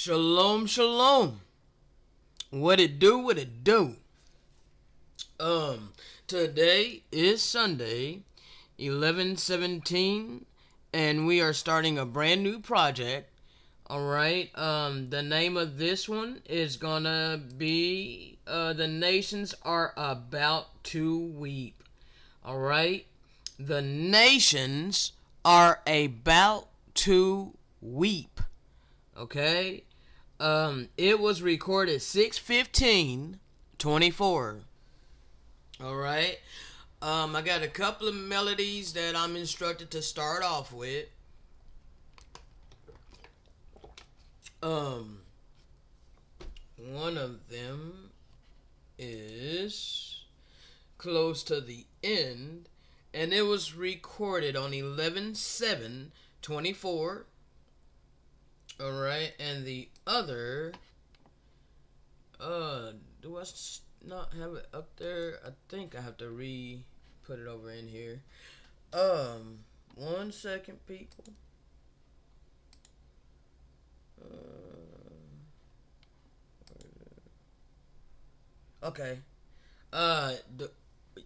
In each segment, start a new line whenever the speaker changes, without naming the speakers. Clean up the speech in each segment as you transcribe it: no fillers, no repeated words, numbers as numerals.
Shalom, shalom. What it do, what it do. Um, Today is Sunday, 11/17, and we are starting a brand new project. All right. The name of this one is gonna be The Nations Are About to Weep. All right. The nations are about to weep. Okay. It was recorded 6/15/24. All right. I got a couple of melodies that I'm instructed to start off with. Um, One of them is close to the end, and it was recorded on 11/7/24. All right, and the other, do I not have it up there? I think I have to put it over in here. 1 second, people. Okay.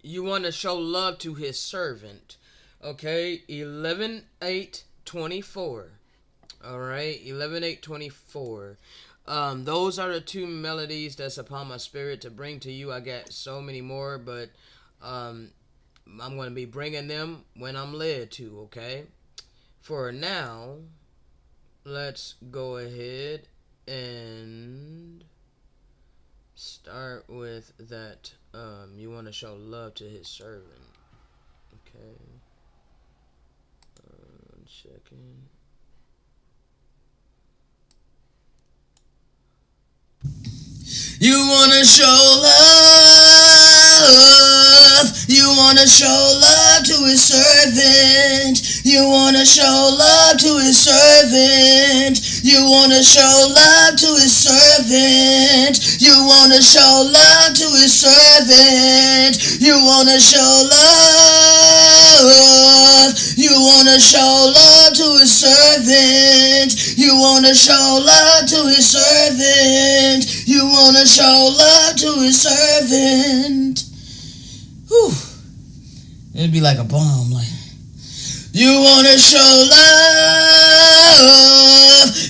You want to show love to his servant. Okay, 11/8/24. All right, 11/8/24. Those are the two melodies that's upon my spirit to bring to you. I got so many more, but I'm going to be bringing them when I'm led to, okay? For now, let's go ahead and start with that. You want to show love to his servant. Okay. 1 second. You wanna show love. You wanna show love to his servant. You wanna show love to his servant. You wanna show love to his servant. You wanna show love to his servant. You wanna show love. You wanna show love to his servant. You wanna show love to his servant. You wanna show love to his servant. Whew. It'd be like a bomb, like. You wanna show love.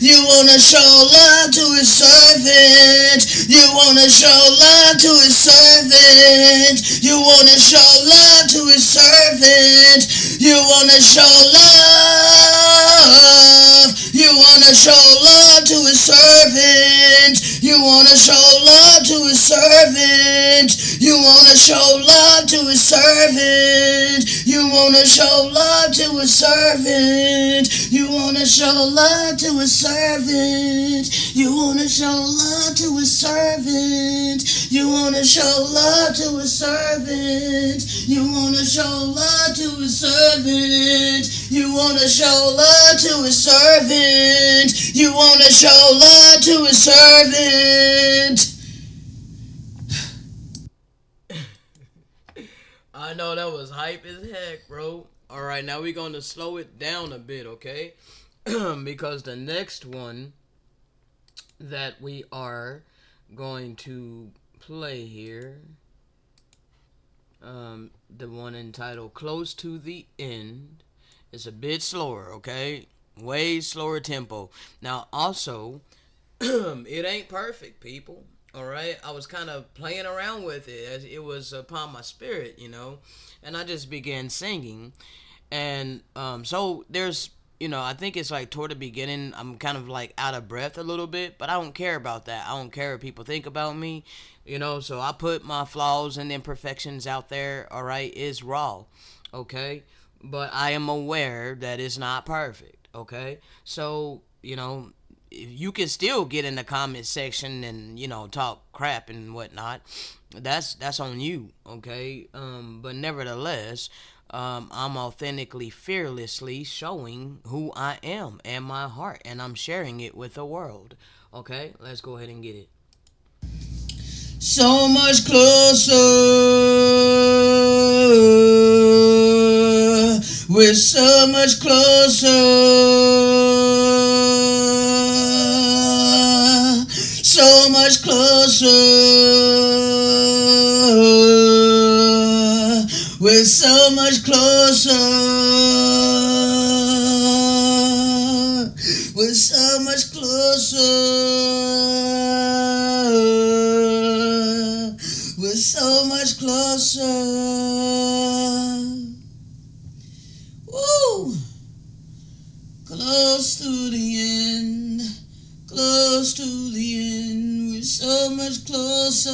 You wanna show love to his servant. You wanna show love to his servant. You wanna show love to his servant. You wanna show love. You wanna show love to his servant. You wanna show love to his servant. You wanna show love to his servant. You wanna show love to his servant. You wanna show love to his servant. You wanna show love to his servant. You wanna show love to his servant. You wanna show love to his servant. You wanna show love to his servant. You wanna show love to his servant. I know that was hype as heck, bro. Alright, now we're going to slow it down a bit, okay? Because the next one that we are going to play here, the one entitled Close to the End, is a bit slower, okay? Way slower tempo. Now, also, it ain't perfect, people. All right, I was kind of playing around with it as it was upon my spirit, and I just began singing, and so there's, I think it's like toward the beginning, I'm kind of like out of breath a little bit, but I don't care about that. I don't care what people think about me, So I put my flaws and imperfections out there. All right, it's raw, okay, but I am aware that it's not perfect, okay, so you can still get in the comment section and talk crap and whatnot. That's on you, okay. But nevertheless, I'm authentically, fearlessly showing who I am and my heart, and I'm sharing it with the world. Okay, let's go ahead and get it. So much closer, we're so much closer. so much closer. We're so much closer. We're so much closer. We're so much closer. Woo! Close to the end. Close to the end. We're so much closer.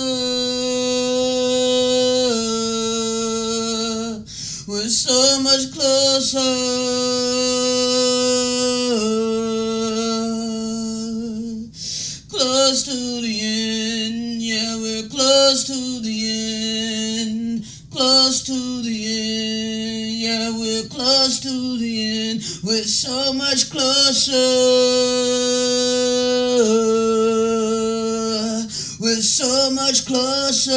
We're so much closer. Close to the end. Yeah, we're close to the end. Close to the end. Yeah, we're close to the end. We're so much closer. We're so much closer.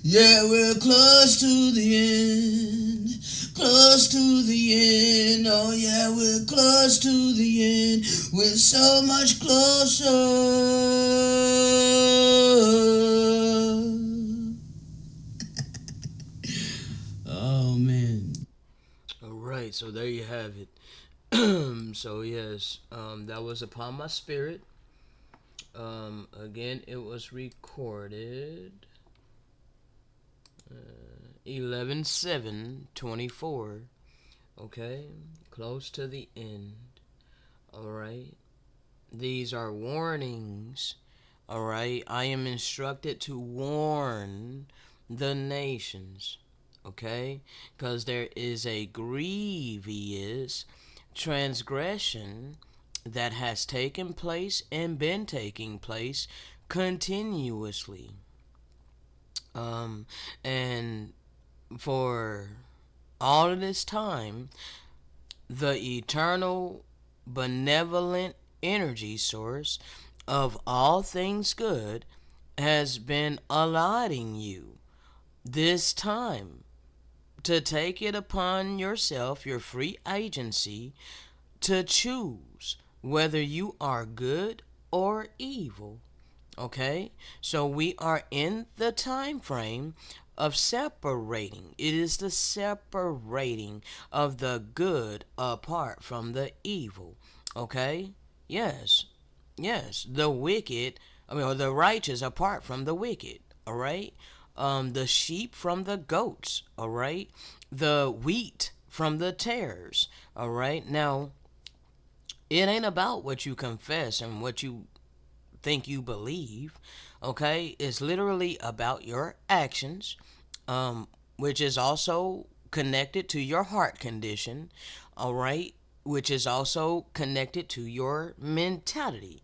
Yeah, we're close to the end. Close to the end. Oh, yeah, we're close to the end. We're so much closer. Oh, man. All right, so there you have it. So yes, that was Upon My Spirit. Again, it was recorded 11/7/24. Okay, close to the end. All right, these are warnings. All right, I am instructed to warn the nations. Okay, because there is a grievous transgression that has taken place and been taking place continuously. And for all of this time, the eternal, benevolent energy source of all things good has been allotting you this time to take it upon yourself, your free agency, to choose whether you are good or evil. Okay? So we are in the time frame of separating. It is the separating of the good apart from the evil. Okay? Yes. Yes. The wicked, or the righteous apart from the wicked. All right? The sheep from the goats. All right? The wheat from the tares. All right? Now, it ain't about what you confess and what you think you believe. Okay? It's literally about your actions, which is also connected to your heart condition. All right? Which is also connected to your mentality.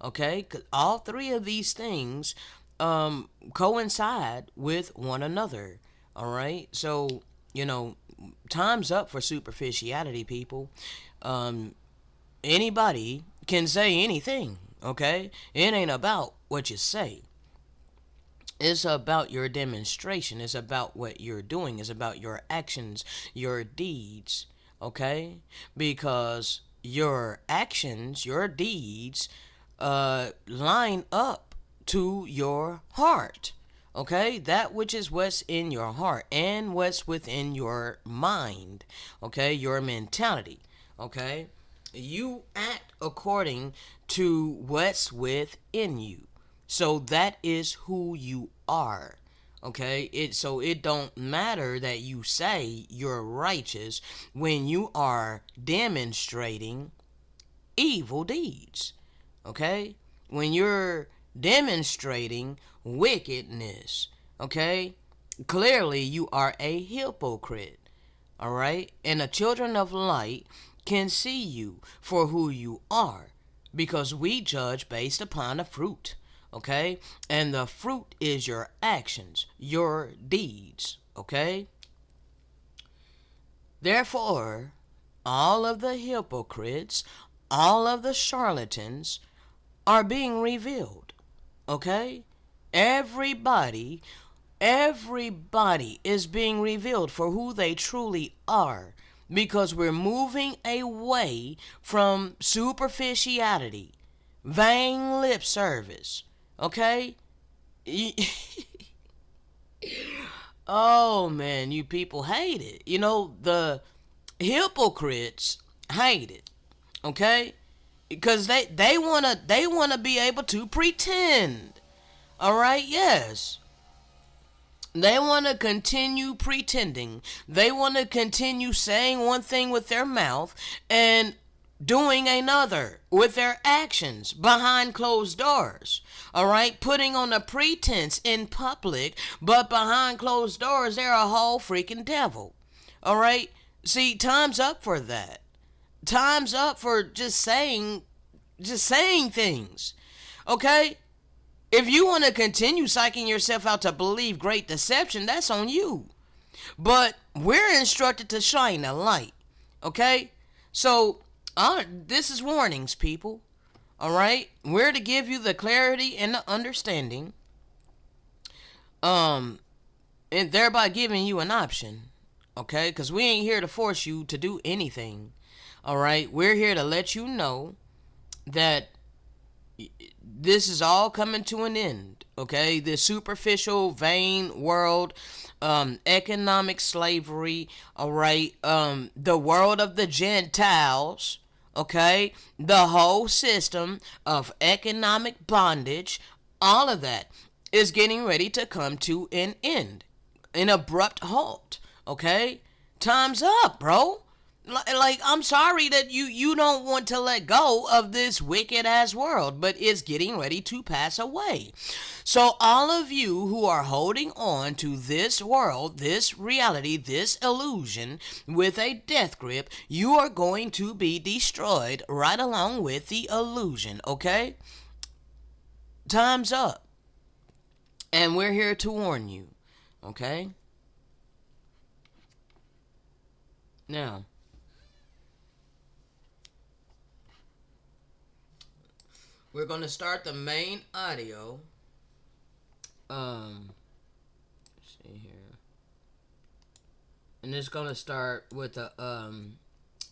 Okay? 'Cause all three of these things coincide with one another. All right? So, time's up for superficiality, people. Um, Anybody can say anything, okay? It ain't about what you say. It's about your demonstration. It's about what you're doing. It's about your actions, your deeds, okay? Because your actions, your deeds, line up to your heart. Okay, that which is what's in your heart and what's within your mind. Okay, your mentality. Okay, you act according to what's within you. So that is who you are. Okay, it don't matter that you say you're righteous when you are demonstrating evil deeds. Okay, when you're demonstrating wickedness. Okay, clearly you are a hypocrite. All right, and the children of light can see you for who you are, because we judge based upon the fruit. Okay, and the fruit is your actions, your deeds. Okay, therefore all of the hypocrites, all of the charlatans are being revealed. Okay, everybody is being revealed for who they truly are, because we're moving away from superficiality, vain lip service. Okay? Oh man, you people hate it. The hypocrites hate it. Okay? Because they wanna be able to pretend. Alright, yes. They want to continue pretending. They want to continue saying one thing with their mouth and doing another with their actions behind closed doors. All right? Putting on a pretense in public, but behind closed doors, they're a whole freaking devil. All right? See, time's up for that. Time's up for just saying things. Okay? If you want to continue psyching yourself out to believe great deception, that's on you. But we're instructed to shine a light. Okay? So, this is warnings, people. Alright? We're to give you the clarity and the understanding. And thereby giving you an option. Okay? Because we ain't here to force you to do anything. Alright? We're here to let you know that this is all coming to an end. Okay, this superficial, vain world, economic slavery. All right, the world of the Gentiles. Okay, the whole system of economic bondage. All of that is getting ready to come to an end, an abrupt halt. Okay, time's up, bro. Like, I'm sorry that you don't want to let go of this wicked ass world, but it's getting ready to pass away. So all of you who are holding on to this world, this reality, this illusion with a death grip, you are going to be destroyed right along with the illusion. Okay, time's up, and we're here to warn you. Okay, now we're going to start the main audio. Let's see here. And it's going to start with a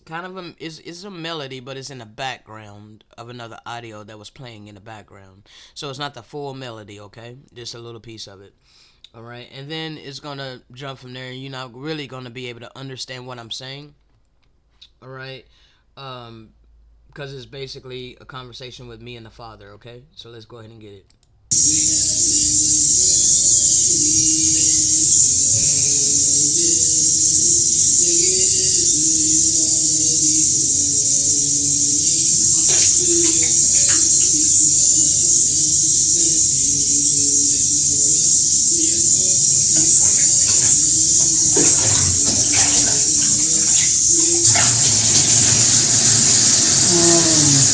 kind of it's a melody, but it's in the background of another audio that was playing in the background. So it's not the full melody, okay? Just a little piece of it. All right? And then it's going to jump from there, and you're not really going to be able to understand what I'm saying. All right? Because it's basically a conversation with me and the Father, okay? So let's go ahead and get it.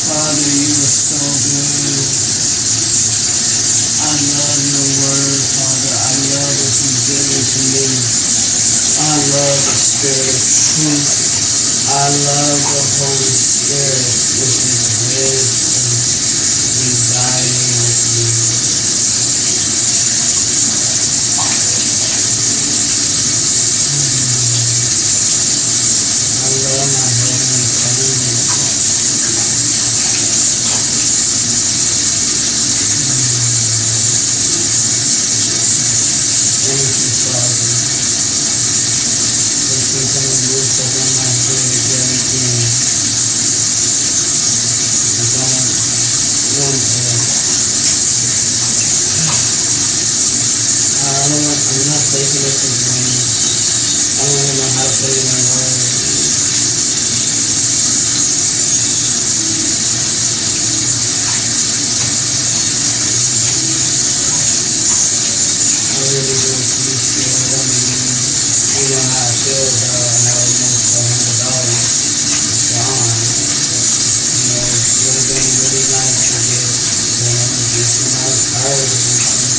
Father, you are so good. I love your word, Father. I love what you've given to me. I love the Spirit of truth. I love the Holy Spirit, which is wisdom, residing with me. I love my heavenly family. Thank you, Father, for keeping a roof over my head yet again. I don't want that. I'm not taking it for granted. I don't even know how to say my word. I really do appreciate it. I mean, you know how I feel about how almost $100 is gone. You know, it would have been really nice to get, a decent amount of cars or something.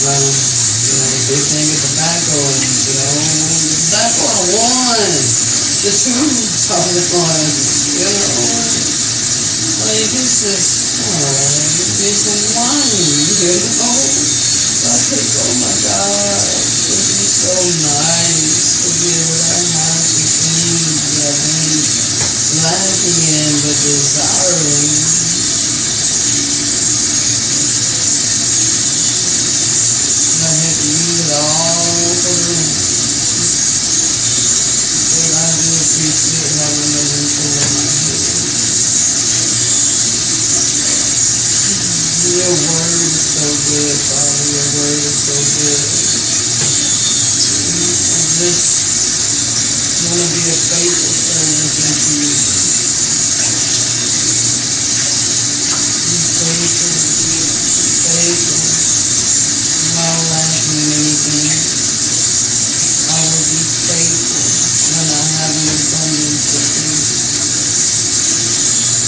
The big thing with tobacco, and, the tobacco I won. The tubes I won. Like, it's just, it's some wine, So I think, oh my God, it would be so nice to be able to have so good. I just want to be a faithful servant unto you. Be faithful, faithful, without lacking in anything. I will be faithful when I have an abundance of things.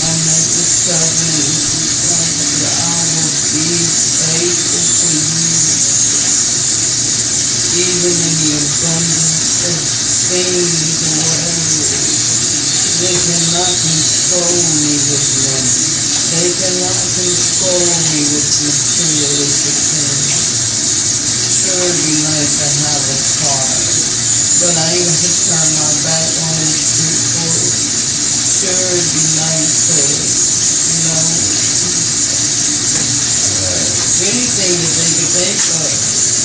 I make this covenant with you, Father, that I will be faithful for you, even in the abundance of things or whatever. They cannot control me with money. They cannot control me with materialistic things. Sure, it'd be nice to have a car, but I ain't gonna turn my back on it for it. Sure, it'd be nice to, anything that they could think of,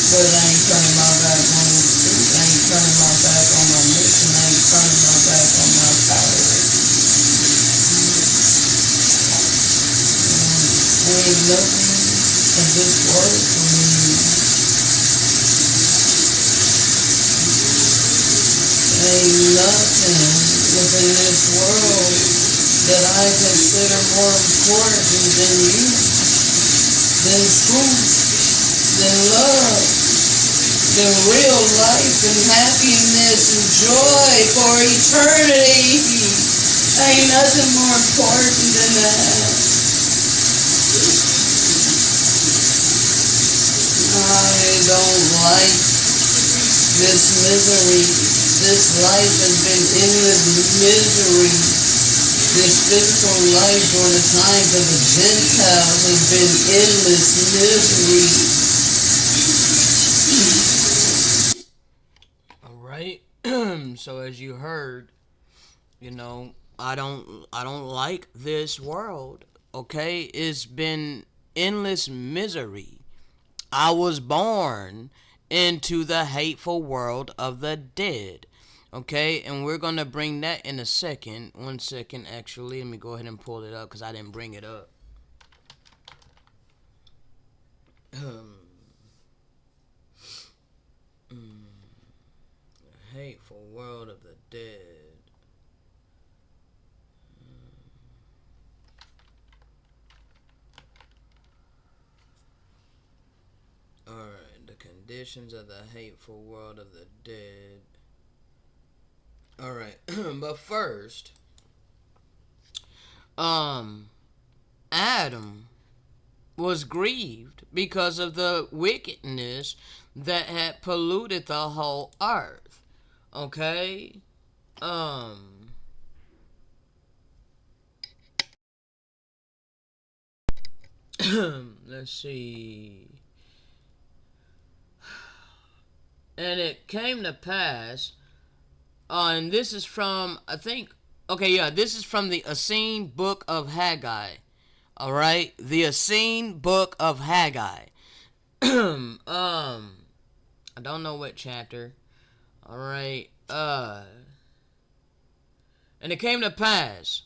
but I ain't turning my back on the street. I ain't turning my back on my mission. I ain't turning my back on my power. Ain't nothing of this world for me. Ain't nothing within this world that I consider more important than you, than truth, than love, than real life and happiness and joy for eternity. Ain't nothing more important than that. I don't like this misery. This life has been endless misery. This physical life during the times of the Gentiles has been endless misery.
All right. So as you heard, I don't like this world. Okay, it's been endless misery. I was born into the hateful world of the dead. Okay, and we're gonna bring that in a second. 1 second, actually. Let me go ahead and pull it up because I didn't bring it up. Hateful world of the dead. Alright, the conditions of the hateful world of the dead. Alright, but first, Adam was grieved because of the wickedness that had polluted the whole earth. Okay? Let's see. And it came to pass, and this is from, I think, okay, yeah, this is from the Essene book of Haggai. All right, the Essene book of Haggai. I don't know what chapter. All right, and it came to pass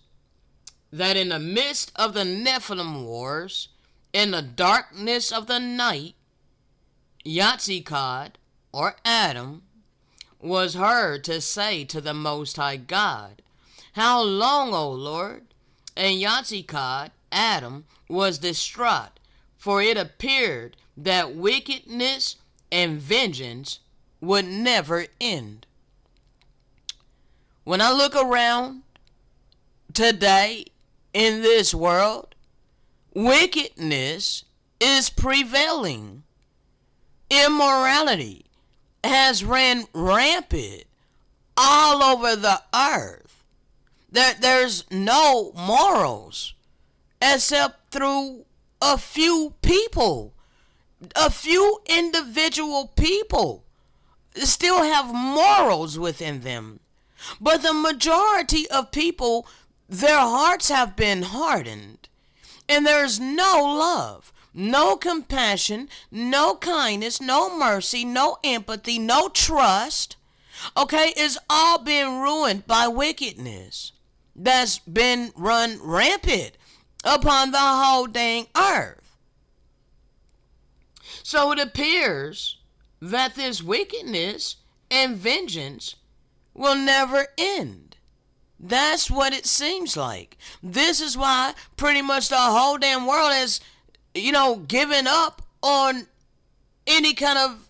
that in the midst of the Nephilim wars, in the darkness of the night, Yatzikad, or Adam, was heard to say to the Most High God, "How long, O Lord?" And Yatzikad, Adam, was distraught, for it appeared that wickedness and vengeance would never end. When I look around today in this world, wickedness is prevailing. Immorality has ran rampant all over the earth. There's no morals except through a few people. A few individual people still have morals within them. But the majority of people, their hearts have been hardened. And there's no love, no compassion, no kindness, no mercy, no empathy, no trust. Okay, it's all been ruined by wickedness that's been run rampant upon the whole dang earth. So it appears that this wickedness and vengeance will never end. That's what it seems like. This is why pretty much the whole damn world has, given up on any kind of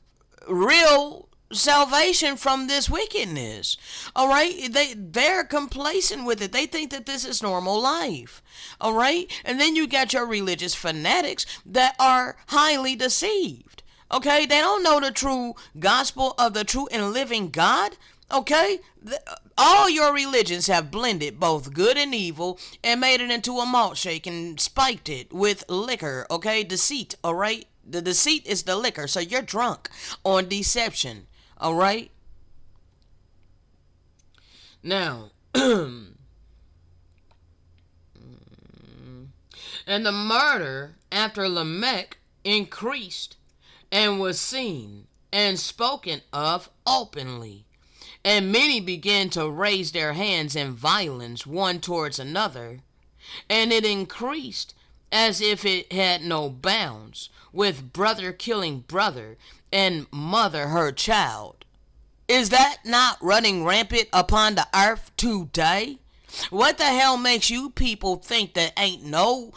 real salvation from this wickedness. All right, they're complacent with it. They think that this is normal life. All right, and then you got your religious fanatics that are highly deceived. Okay, they don't know the true gospel of the true and living God. Okay, all your religions have blended both good and evil and made it into a malt shake and spiked it with liquor. Okay, deceit. All right, the deceit is the liquor, so you're drunk on deception. All right. Now, and the murder after Lamech increased and was seen and spoken of openly. And many began to raise their hands in violence one towards another, and it increased as if it had no bounds, with brother killing brother and mother her child. Is that not running rampant upon the earth today? What the hell makes you people think that ain't no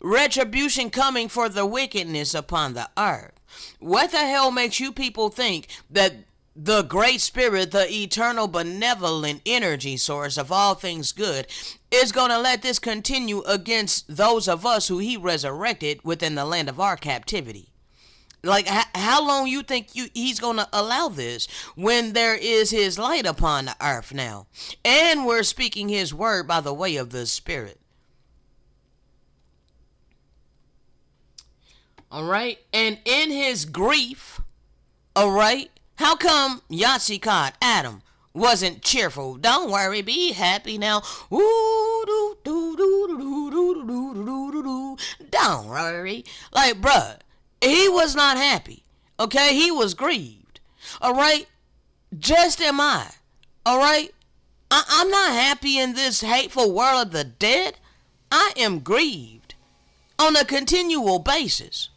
retribution coming for the wickedness upon the earth? What the hell makes you people think that the great spirit, the eternal benevolent energy source of all things good, is going to let this continue against those of us who he resurrected within the land of our captivity? Like, how long you think he's going to allow this when there is his light upon the earth now? And we're speaking his word by the way of the spirit. All right. And in his grief, all right, how come Yahtzee Adam wasn't cheerful? Don't worry, be happy now. Ooh, don't worry. Like, bruh, he was not happy. Okay, he was grieved. All right, just am I. All right, I'm not happy in this hateful world of the dead. I am grieved on a continual basis.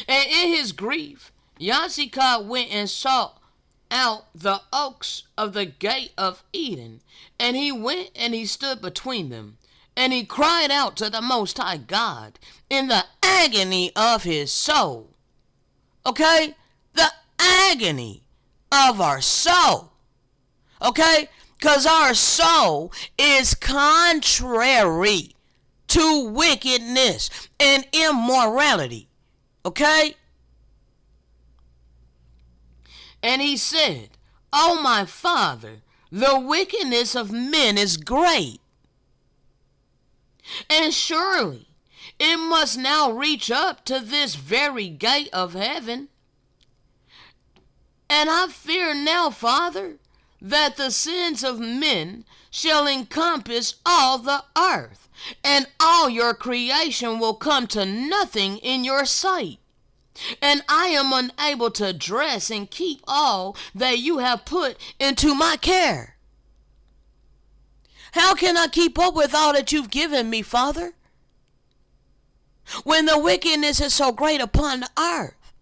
And in his grief, Yahtzee went and sought out the oaks of the gate of Eden, and he went and he stood between them, and he cried out to the Most High God in the agony of his soul. Okay? The agony of our soul. Okay? Because our soul is contrary to wickedness and immorality. Okay? And he said, "Oh my Father, the wickedness of men is great. And surely it must now reach up to this very gate of heaven. And I fear now, Father, that the sins of men shall encompass all the earth, and all your creation will come to nothing in your sight. And I am unable to dress and keep all that you have put into my care. How can I keep up with all that you've given me, Father, when the wickedness is so great upon the earth?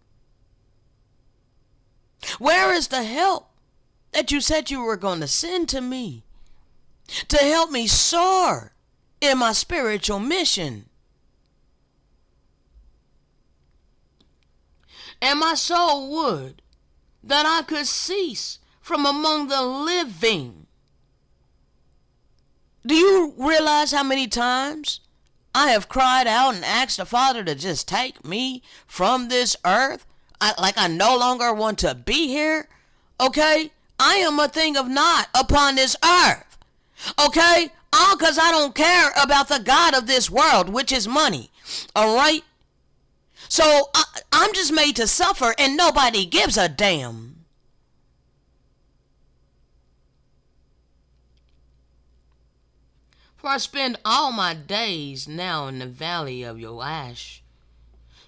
Where is the help that you said you were going to send to me to help me soar in my spiritual mission? And my soul would that I could cease from among the living. Do you realize how many times I have cried out and asked the Father to just take me from this earth? I no longer want to be here. Okay? I am a thing of naught upon this earth. Okay? All because I don't care about the God of this world, which is money. All right? So I'm just made to suffer and nobody gives a damn. For I spend all my days now in the valley of your ash.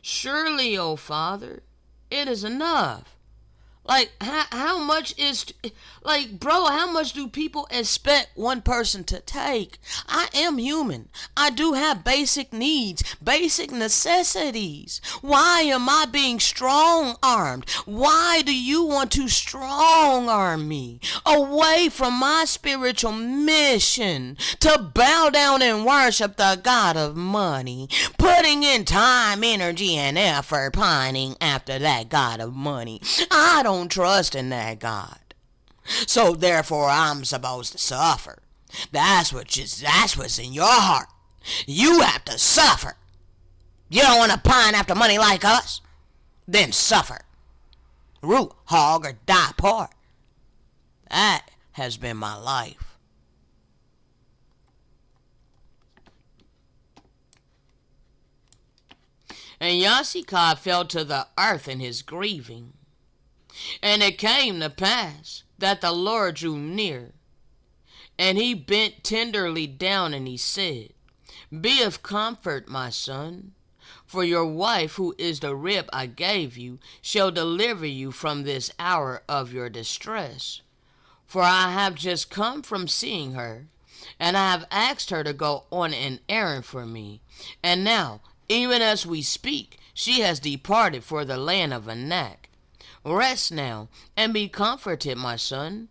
Surely, O Father, it is enough. Like how much is like, bro, how much do people expect one person to take? I am human. I do have basic needs, basic necessities. Why am I being strong armed? Why do you want to strong arm me away from my spiritual mission to bow down and worship the God of money, putting in time, energy, and effort pining after that God of money? I don't trust in that God. So therefore I'm supposed to suffer. That's what's in your heart. You have to suffer. You don't want to pine after money like us? Then suffer. Root hog or die poor. That has been my life. And Yasikai fell to the earth in his grieving. And it came to pass that the Lord drew near, and he bent tenderly down, and he said, Be of comfort, my son, for your wife, who is the rib I gave you, shall deliver you from this hour of your distress. For I have just come from seeing her, and I have asked her to go on an errand for me. And now, even as we speak, she has departed for the land of Anak. Rest now, and be comforted, my son.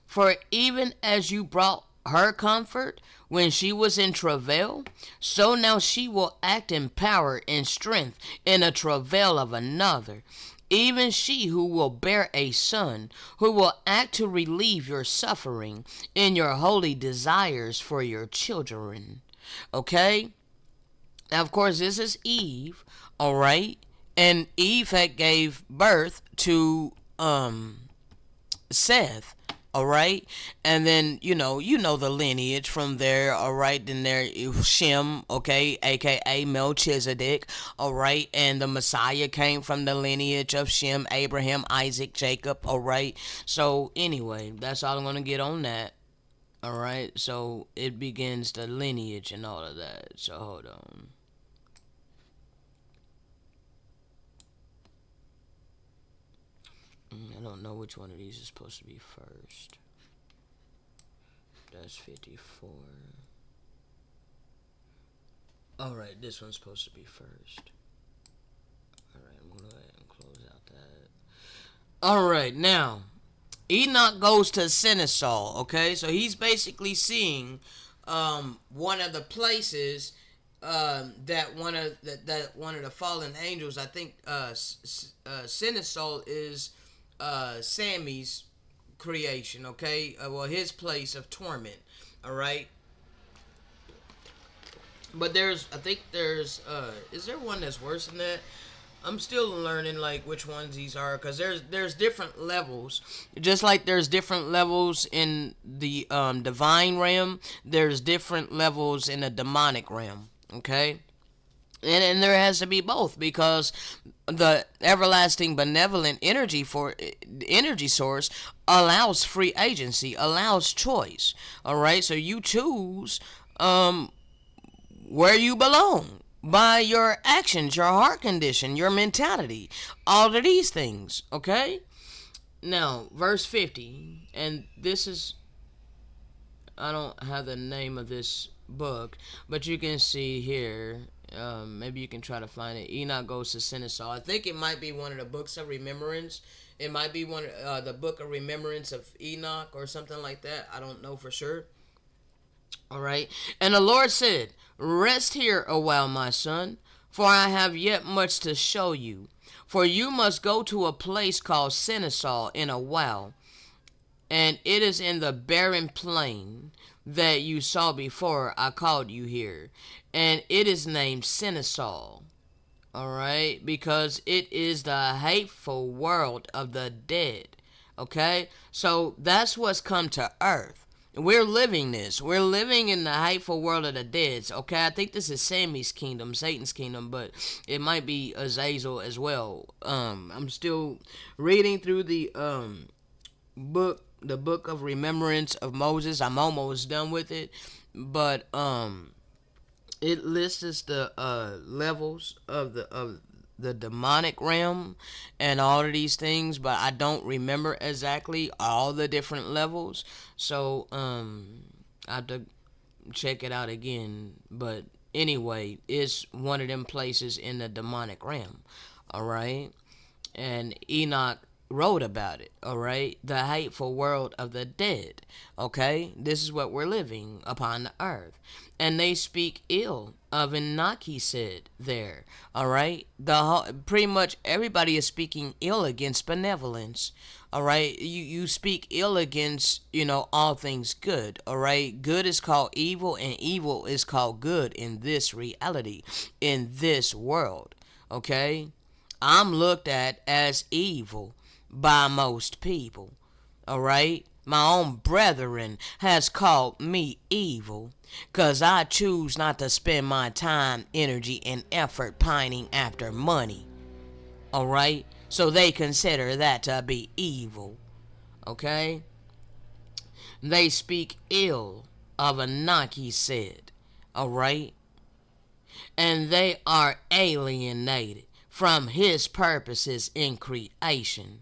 For even as you brought her comfort when she was in travail, so now she will act in power and strength in the travail of another. Even she who will bear a son, who will act to relieve your suffering in your holy desires for your children. Okay? Now, of course, this is Eve, all right? And Eve had gave birth to Seth, all right, and then you know the lineage from there, all right. Then there Shem, okay, aka Melchizedek, all right, and the Messiah came from the lineage of Shem, Abraham, Isaac, Jacob, all right. So anyway, that's all I'm gonna get on that. All right, so it begins the lineage and all of that. So hold on. I don't know which one of these is supposed to be first. That's 54. Alright, this one's supposed to be first. Alright, I'm going to go ahead and close out that. Alright, now, Enoch goes to Sinisol, okay? So he's basically seeing one of the places that one of the fallen angels, I think Sinisol is Sammy's creation, okay? Well, his place of torment, all right? But I think there's, is there one that's worse than that? I'm still learning like which ones these are, because there's different levels. Just like there's different levels in the divine realm, there's different levels in the demonic realm, okay? And there has to be both, because the everlasting benevolent energy source allows free agency, allows choice. All right, so you choose where you belong by your actions, your heart condition, your mentality, all of these things. Okay. Now, verse 50, and this is, I don't have the name of this book, but you can see here. Maybe you can try to find it. Enoch goes to Sinisol. I think it might be one of the books of remembrance. It might be one the book of remembrance of Enoch or something like that. I don't know for sure. All right. And the Lord said, Rest here a while, my son, for I have yet much to show you. For you must go to a place called Sinisol in a while, and it is in the barren plain that you saw before I called you here, and it is named Sinisol. Alright, because it is the hateful world of the dead. Okay, so that's what's come to earth. We're living this. We're living in the hateful world of the dead. Okay, I think this is Sammy's kingdom, Satan's kingdom, but it might be Azazel as well. I'm still reading through the book of remembrance of Moses. I'm almost done with it, but it lists the levels of the demonic realm and all of these things, but I don't remember exactly all the different levels. So I have to check it out again. But anyway, it's one of them places in the demonic realm. All right, and Enoch wrote about it, all right? The hateful world of the dead, okay? This is what we're living upon the earth. And they speak ill of Enoch, he said there, all right? Pretty much everybody is speaking ill against benevolence, all right? You speak ill against, all things good, all right? Good is called evil, and evil is called good in this reality, in this world, okay? I'm looked at as evil by most people. All right? My own brethren has called me evil because I choose not to spend my time, energy, and effort pining after money. All right? So they consider that to be evil. Okay? They speak ill of Enoch, he said. All right? And they are alienated from his purposes in creation.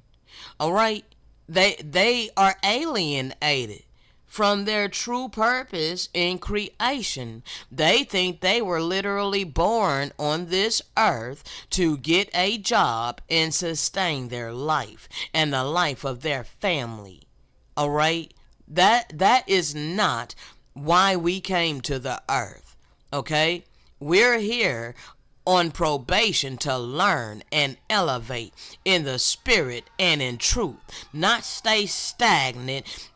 All right? They are alienated from their true purpose in creation. They think they were literally born on this earth to get a job and sustain their life and the life of their family. All right? That is not why we came to the earth. Okay? We're here on probation to learn and elevate in the spirit and in truth, not stay stagnant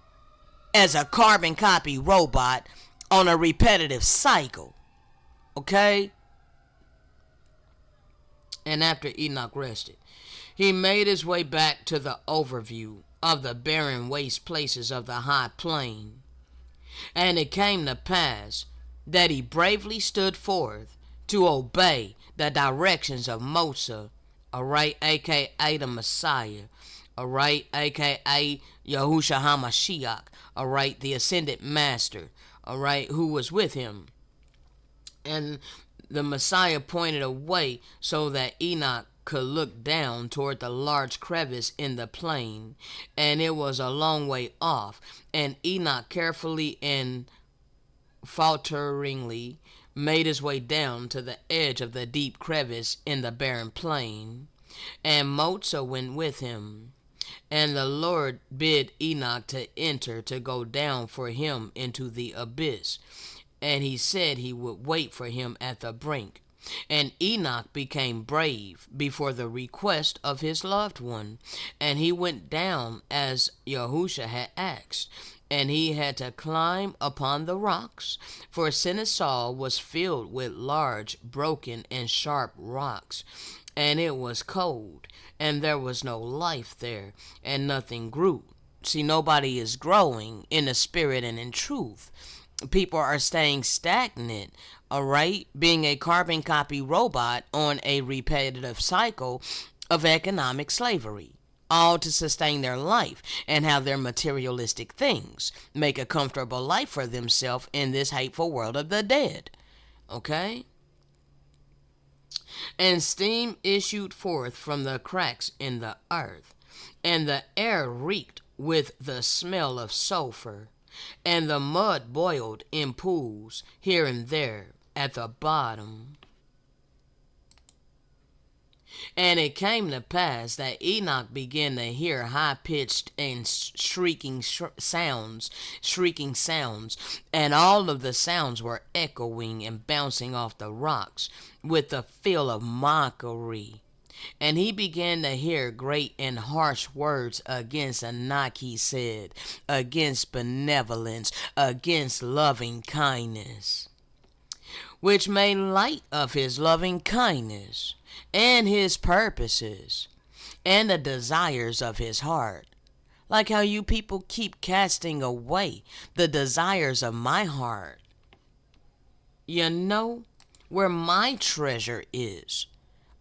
as a carbon copy robot on a repetitive cycle. Okay? And after Enoch rested, he made his way back to the overview of the barren waste places of the high plain. And it came to pass that he bravely stood forth to obey the directions of Moses, alright, aka the Messiah, alright, aka Yahushua HaMashiach, alright, the ascended master, alright, who was with him. And the Messiah pointed a way so that Enoch could look down toward the large crevice in the plain, and it was a long way off. And Enoch carefully and falteringly made his way down to the edge of the deep crevice in the barren plain, and Moses went with him. And the Lord bid Enoch to enter to go down for him into the abyss, and he said he would wait for him at the brink. And Enoch became brave before the request of his loved one, and he went down as Yahusha had asked. And he had to climb upon the rocks, for Sinisal was filled with large, broken, and sharp rocks, and it was cold, and there was no life there, and nothing grew. See, nobody is growing in the spirit and in truth. People are staying stagnant, all right, being a carbon copy robot on a repetitive cycle of economic slavery, all to sustain their life and have their materialistic things, make a comfortable life for themselves in this hateful world of the dead. Okay? And steam issued forth from the cracks in the earth, and the air reeked with the smell of sulfur, and the mud boiled in pools here and there at the bottom. And it came to pass that Enoch began to hear high-pitched and shrieking sounds, and all of the sounds were echoing and bouncing off the rocks with the feel of mockery. And he began to hear great and harsh words against Enoch, he said, against benevolence, against loving kindness, which made light of his loving kindness and his purposes and the desires of his heart. Like how you people keep casting away the desires of my heart. You know where my treasure is.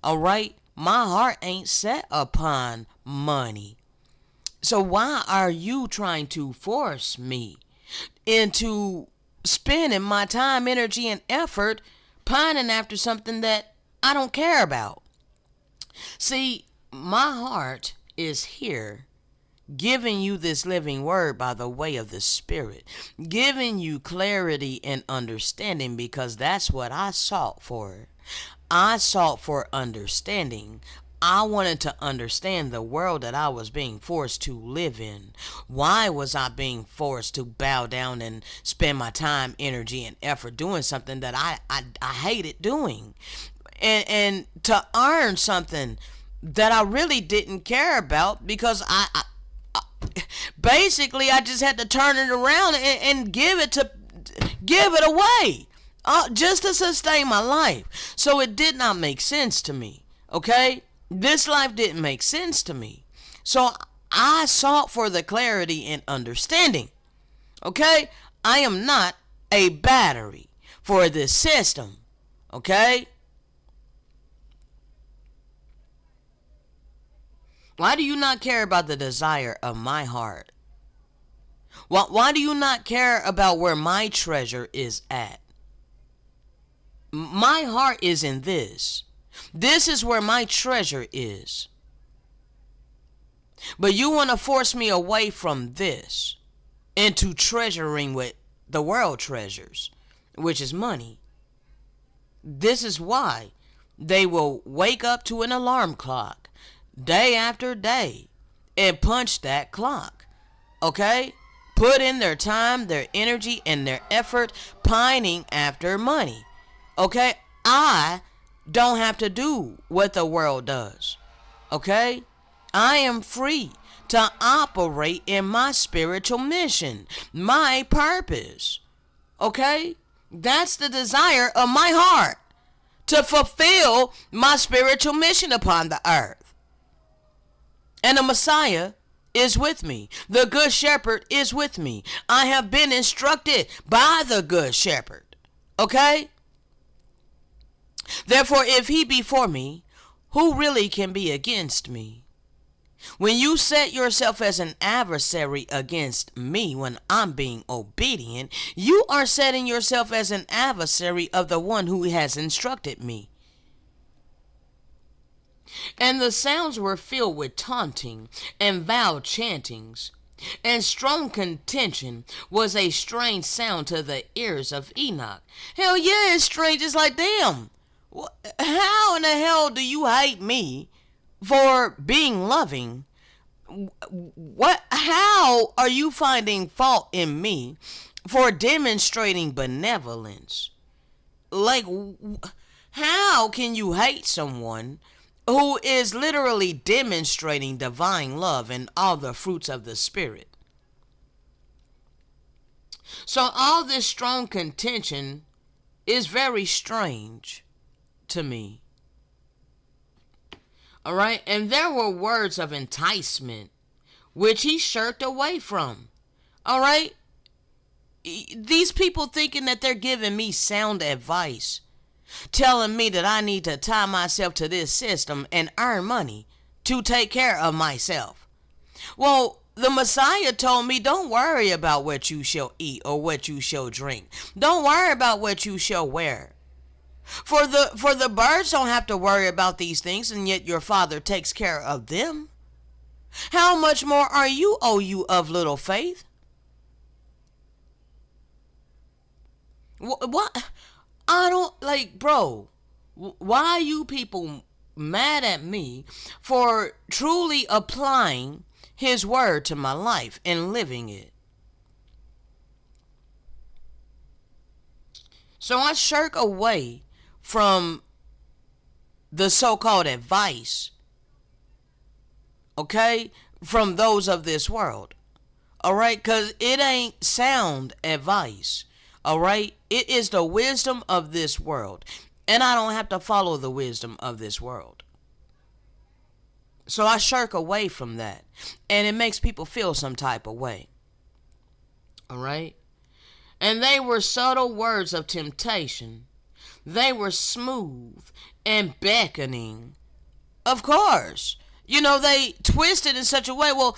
Alright? My heart ain't set upon money. So why are you trying to force me into spending my time, energy, and effort pining after something that I don't care about? See, my heart is here giving you this living word by the way of the Spirit, giving you clarity and understanding because that's what I sought for. I sought for understanding. I wanted to understand the world that I was being forced to live in. Why was I being forced to bow down and spend my time, energy, and effort doing something that I hated doing? And to earn something that I really didn't care about because basically I just had to turn it around and give it away just to sustain my life. So it did not make sense to me. Okay, this life didn't make sense to me. So I sought for the clarity and understanding. Okay, I am not a battery for this system. Okay. Why do you not care about the desire of my heart? Why do you not care about where my treasure is at? My heart is in this. This is where my treasure is. But you want to force me away from this into treasuring what the world treasures, which is money. This is why they will wake up to an alarm clock day after day and punch that clock. Okay? Put in their time, their energy, and their effort pining after money. Okay? I don't have to do what the world does. Okay? I am free to operate in my spiritual mission, my purpose. Okay? That's the desire of my heart, to fulfill my spiritual mission upon the earth. And the Messiah is with me. The Good Shepherd is with me. I have been instructed by the Good Shepherd. Okay? Therefore, if he be for me, who really can be against me? When you set yourself as an adversary against me when I'm being obedient, you are setting yourself as an adversary of the one who has instructed me. And the sounds were filled with taunting and vow chantings, and strong contention was a strange sound to the ears of Enoch. Hell yeah, it's strange. It's like, damn, how in the hell do you hate me for being loving? How are you finding fault in me for demonstrating benevolence? Like, how can you hate someone who is literally demonstrating divine love and all the fruits of the Spirit? So all this strong contention is very strange to me. All right. And there were words of enticement, which he shirked away from. All right. These people thinking that they're giving me sound advice, telling me that I need to tie myself to this system and earn money to take care of myself. Well, the Messiah told me, don't worry about what you shall eat or what you shall drink. Don't worry about what you shall wear. For the birds don't have to worry about these things, and yet your Father takes care of them. How much more are you, O you of little faith? What? I don't, like, bro, why are you people mad at me for truly applying his word to my life and living it? So I shirk away from the so-called advice, okay, from those of this world, all right, because it ain't sound advice, all right. It is the wisdom of this world, and I don't have to follow the wisdom of this world. So I shirk away from that, and it makes people feel some type of way, all right. And they were subtle words of temptation. They were smooth and beckoning. Of course. You know, they twisted in such a way. Well,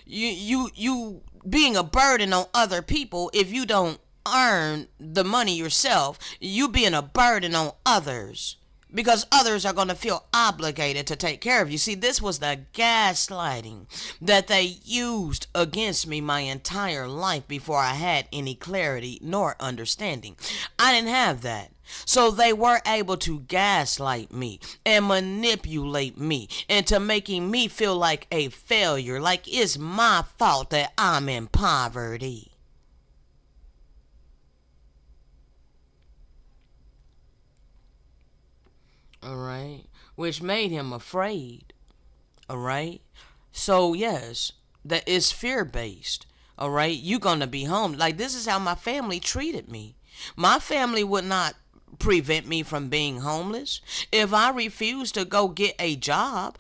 you being a burden on other people, if you don't earn the money yourself, you being a burden on others because others are going to feel obligated to take care of you. See, this was the gaslighting that they used against me my entire life before I had any clarity nor understanding. I didn't have that. So they were able to gaslight me and manipulate me into making me feel like a failure, like it's my fault that I'm in poverty. All right, which made him afraid. All right, so yes, that is fear based. All right, you gonna be home. Like, this is how my family treated me. My family would not prevent me from being homeless. If I refused to go get a job,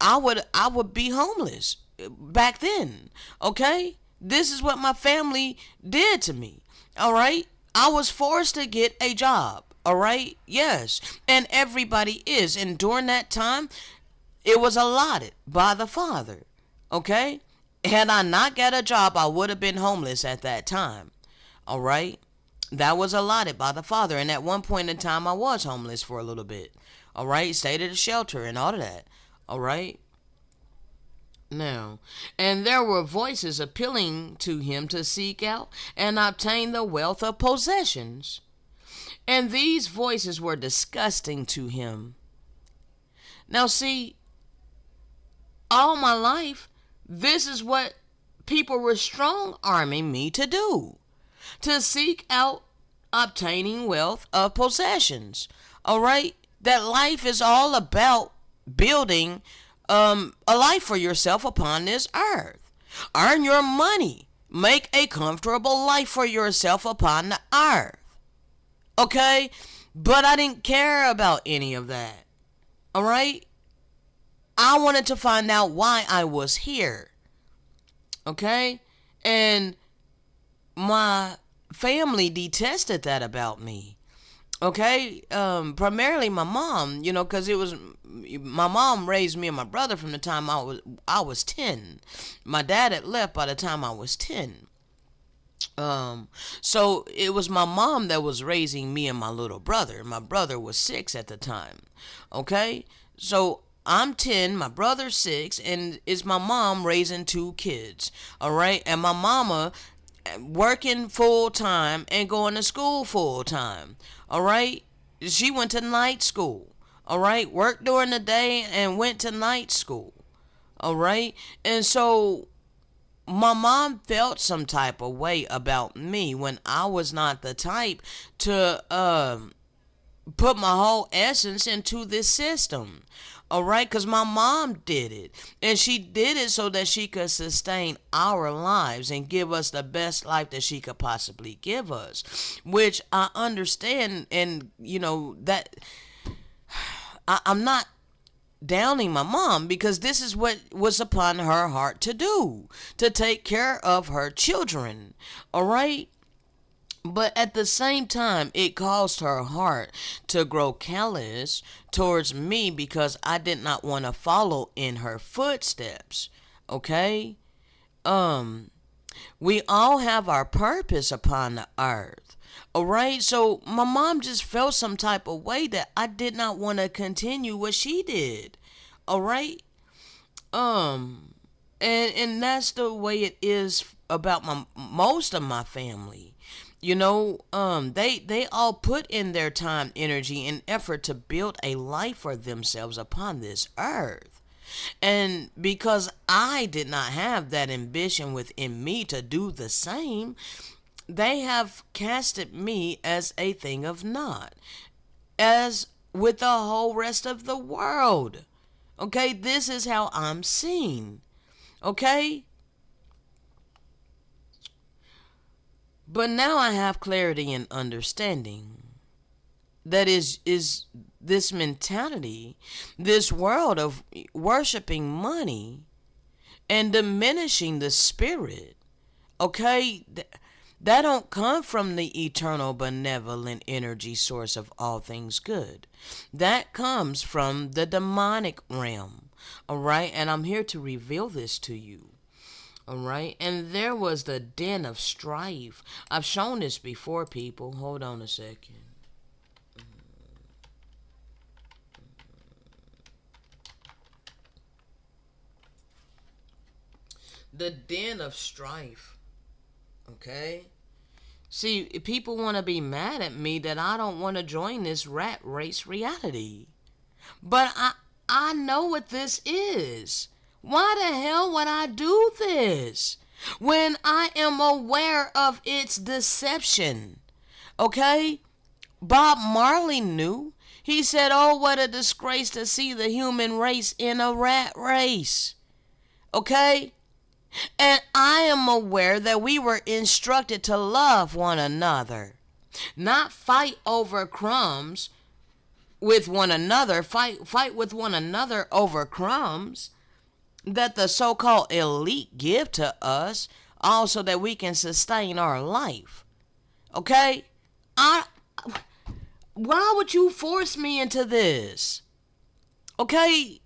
I would be homeless back then. Okay? This is what my family did to me. All right? I was forced to get a job. All right? Yes. And everybody is. And during that time, it was allotted by the Father. Okay? Had I not got a job, I would have been homeless at that time. All right? That was allotted by the Father. And at one point in time, I was homeless for a little bit. All right? Stayed at a shelter and all of that. All right? Now, and there were voices appealing to him to seek out and obtain the wealth of possessions. And these voices were disgusting to him. Now, see, all my life, this is what people were strong arming me to do, to seek out obtaining wealth of possessions. All right? That life is all about building a life for yourself upon this earth. Earn your money. Make a comfortable life for yourself upon the earth. Okay? But I didn't care about any of that. All right? I wanted to find out why I was here. Okay? And my family detested that about me. Okay, primarily my mom, because it was my mom raised me and my brother from the time I was 10. My dad had left by the time I was 10. So it was my mom that was raising me and my little brother. My brother was 6 at the time. Okay, so I'm 10, my brother's 6, and it's my mom raising 2 kids. All right, and my mama working full time and going to school full time. All right, she went to night school. All right, worked during the day and went to night school. All right, and so my mom felt some type of way about me when I was not the type to put my whole essence into this system. All right, because my mom did it. And she did it so that she could sustain our lives and give us the best life that she could possibly give us. Which I understand, and that I'm not downing my mom, because this is what was upon her heart to do, to take care of her children. All right, but at the same time, it caused her heart to grow callous towards me because I did not want to follow in her footsteps. Okay? We all have our purpose upon the earth. Alright? So my mom just felt some type of way that I did not want to continue what she did. Alright? Um and that's the way it is about my most of my family. They all put in their time, energy, and effort to build a life for themselves upon this earth. And because I did not have that ambition within me to do the same, they have casted me as a thing of naught, as with the whole rest of the world. Okay, this is how I'm seen. Okay? But now I have clarity and understanding. That is this mentality, this world of worshiping money and diminishing the spirit. Okay? That don't come from the eternal benevolent energy source of all things good. That comes from the demonic realm. All right? And I'm here to reveal this to you. All right, and there was the den of strife. I've shown this before, people. Hold on a second. the den of strife. Okay? See, people want to be mad at me that I don't want to join this rat race reality. But I know what this is. Why the hell would I do this when I am aware of its deception? Okay? Bob Marley knew. He said, "Oh, what a disgrace to see the human race in a rat race." Okay? And I am aware that we were instructed to love one another, not fight over crumbs with one another, fight with one another over crumbs that the so-called elite give to us, also that we can sustain our life. Okay? I Why would you force me into this? Okay?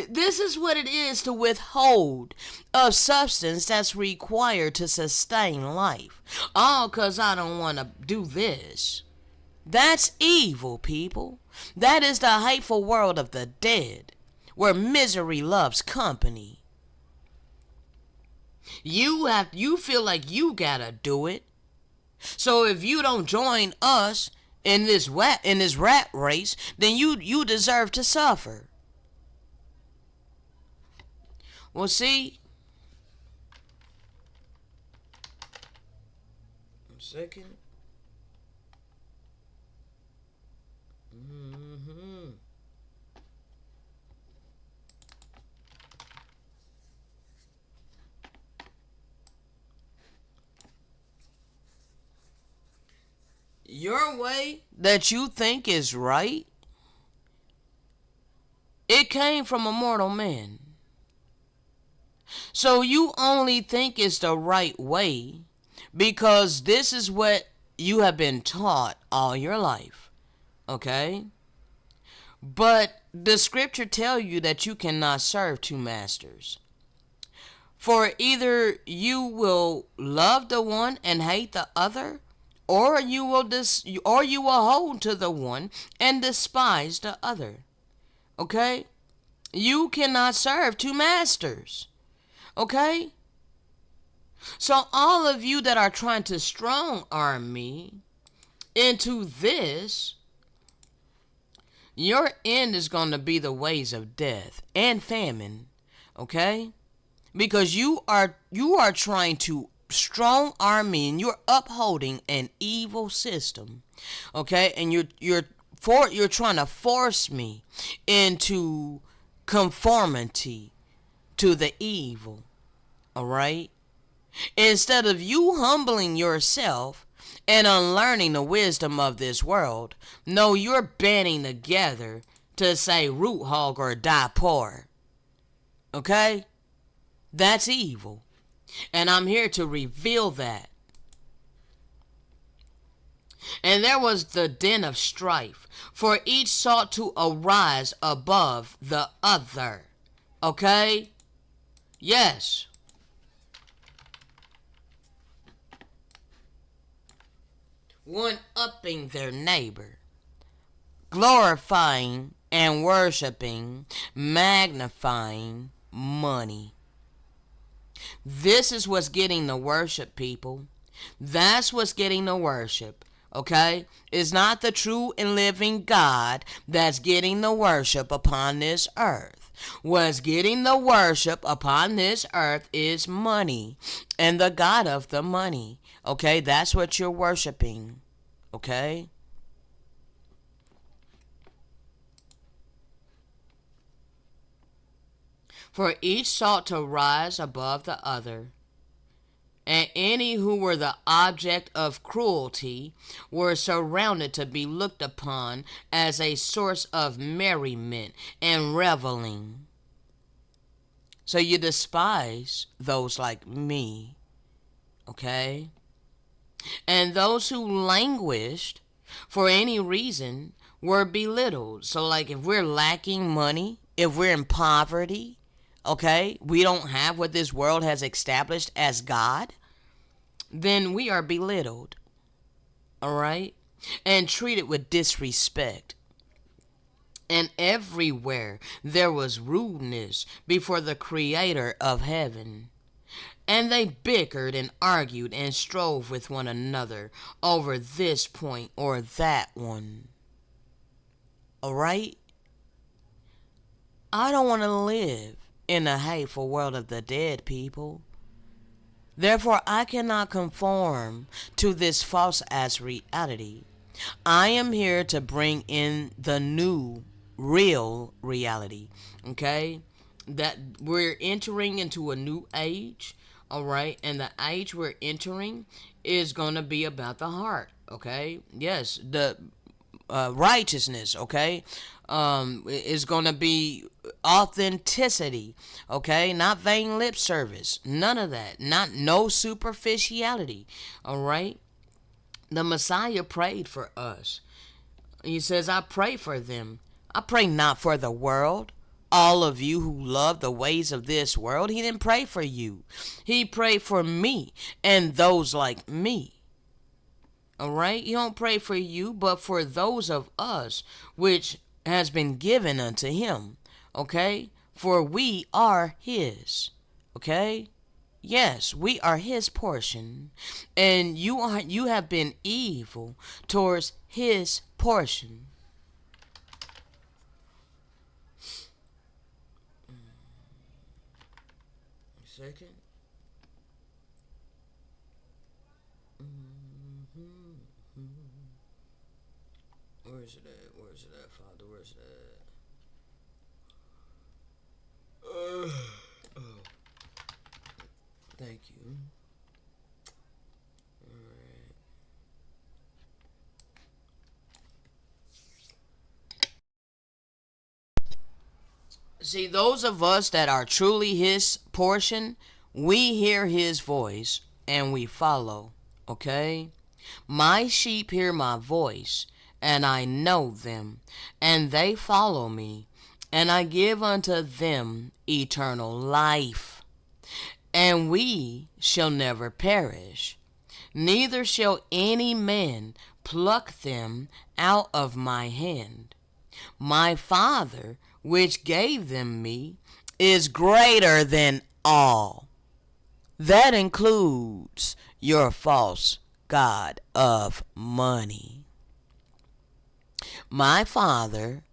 This is what it is to withhold a substance that's required to sustain life. All because I don't want to do this. That's evil, people. That is the hateful world of the dead, where misery loves company. You feel like you gotta do it. So if you don't join us in this rat race, then you deserve to suffer. Well, see, 1 second. Your way that you think is right, it came from a mortal man. So you only think it's the right way because this is what you have been taught all your life. Okay? But the scripture tell you that you cannot serve two masters. For either you will love the one and hate the other, or you will hold to the one and despise the other. Okay? You cannot serve two masters. Okay? So all of you that are trying to strong arm me into this, your end is going to be the ways of death and famine. Okay? Because you are trying to strong arm me and you're upholding an evil system. Okay? And you're trying to force me into conformity to the evil. All right? Instead of you humbling yourself and unlearning the wisdom of this world, no, you're banding together to say root hog or die poor. Okay? That's evil. And I'm here to reveal that. And there was the den of strife, for each sought to arise above the other. Okay? Yes. One upping their neighbor, glorifying and worshiping, magnifying money. This is what's getting the worship, people. That's what's getting the worship. Okay? It's not the true and living God that's getting the worship upon this earth. What's getting the worship upon this earth is money and the God of the money. Okay? That's what you're worshiping. Okay? For each sought to rise above the other, and any who were the object of cruelty were surrounded to be looked upon as a source of merriment and reveling. So you despise those like me, okay? And those who languished for any reason were belittled. So like if we're lacking money, if we're in poverty, okay, we don't have what this world has established as God, then we are belittled, all right, and treated with disrespect. And everywhere there was rudeness before the creator of heaven And they bickered and argued and strove with one another over this point or that one. Alright? I don't want to live in a hateful world of the dead, people. Therefore, I cannot conform to this false ass reality. I am here to bring in the new, real reality. Okay? That we're entering into a new age. Alright? And the age we're entering is going to be about the heart. Okay? Yes, the righteousness, okay, is going to be authenticity, okay, not vain lip service, none of that, not no superficiality, all right. The Messiah prayed for us. He says, I pray for them. I pray not for the world, all of you who love the ways of this world. He didn't pray for you. He prayed for me and those like me. All right? You don't pray for you, but for those of us which has been given unto him. Okay? For we are his. Okay? Yes, we are his portion. And you have been evil towards his portion. Second. Where's it at? Where's it at, Father? Where's it at? Oh, thank you. Alright. See, those of us that are truly his portion, we hear his voice and we follow. Okay? My sheep hear my voice, and I know them, and they follow me, and I give unto them eternal life, and we shall never perish, neither shall any man pluck them out of my hand. My Father, which gave them me, is greater than all. That includes your false god of money. My Father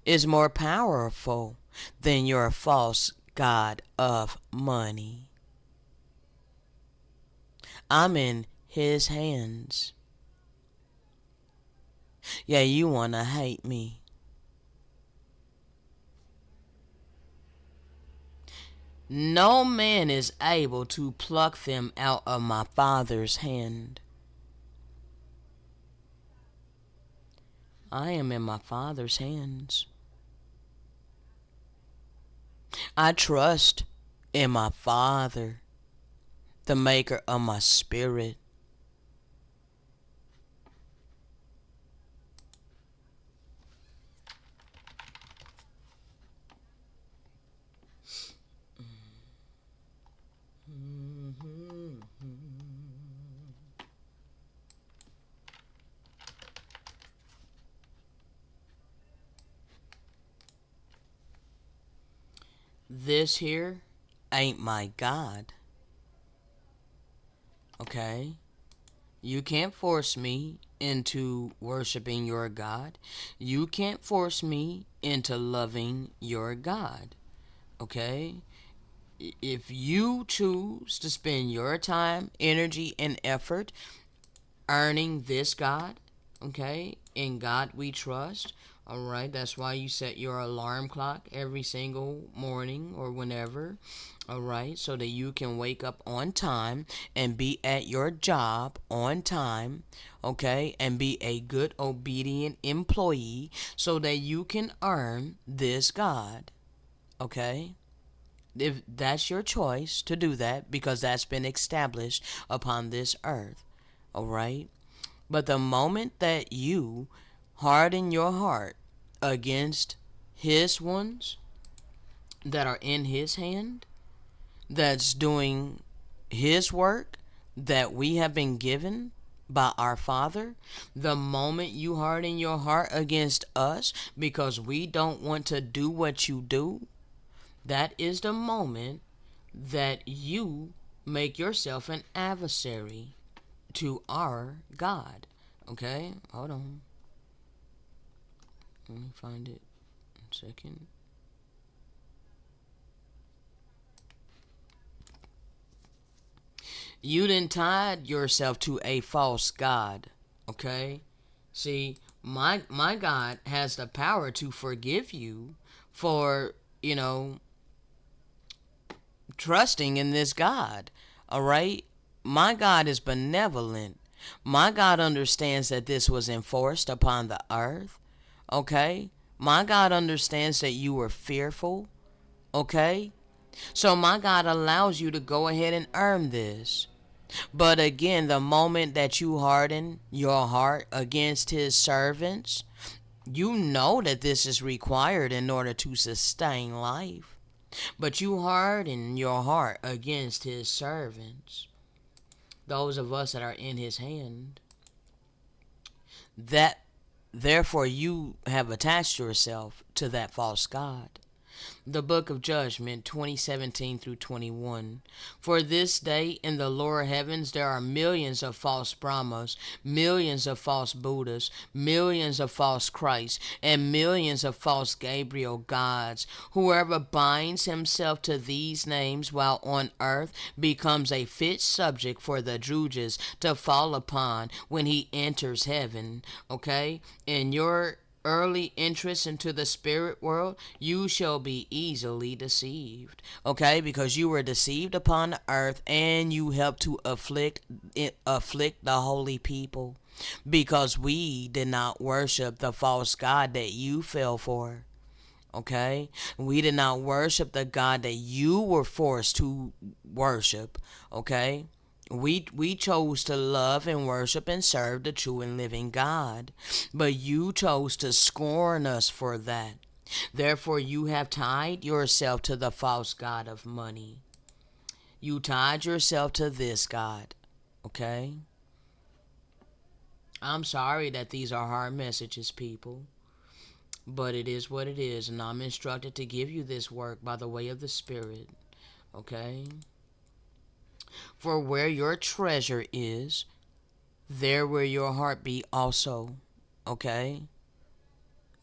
is more powerful than your false god of money. I'm in his hands. Yeah, you want to hate me. No man is able to pluck them out of my Father's hand. I am in my Father's hands. I trust in my Father, the maker of my spirit. This here ain't my God. Okay? You can't force me into worshiping your God. You can't force me into loving your God. Okay? If you choose to spend your time, energy, and effort earning this God, okay, in God we trust, all right, that's why you set your alarm clock every single morning or whenever, all right, so that you can wake up on time and be at your job on time, okay, and be a good, obedient employee so that you can earn this God, okay? If that's your choice to do that, because that's been established upon this earth, all right? But the moment that you harden your heart against his ones that are in his hand, that's doing his work that we have been given by our Father, the moment you harden your heart against us because we don't want to do what you do, that is the moment that you make yourself an adversary to our God. Okay? Hold on. Let me find it. 1 second. You didn't tied yourself to a false God. Okay? See, my God has the power to forgive you for, you know, trusting in this God. All right? My God is benevolent. My God understands that this was enforced upon the earth. Okay? My God understands that you were fearful. Okay? So my God allows you to go ahead and earn this. But again, the moment that you harden your heart against his servants, you know that this is required in order to sustain life. But you harden your heart against his servants, those of us that are in his hand. That therefore you have attached yourself to that false God. The Book of Judgment 2017 through 21. For this day in the lower heavens there are millions of false Brahmas, millions of false Buddhas, millions of false Christs, and millions of false Gabriel gods. Whoever binds himself to these names while on earth becomes a fit subject for the judges to fall upon when he enters heaven. Okay? In your early interest into the spirit world, you shall be easily deceived. Okay, because you were deceived upon the earth and you helped to afflict the holy people. Because we did not worship the false God that you fell for. Okay? We did not worship the God that you were forced to worship. Okay? We chose to love and worship and serve the true and living God. But you chose to scorn us for that. Therefore, you have tied yourself to the false God of money. You tied yourself to this God. Okay? I'm sorry that these are hard messages, people. But it is what it is, and I'm instructed to give you this work by the way of the Spirit. Okay? For where your treasure is, there will your heart be also. Okay?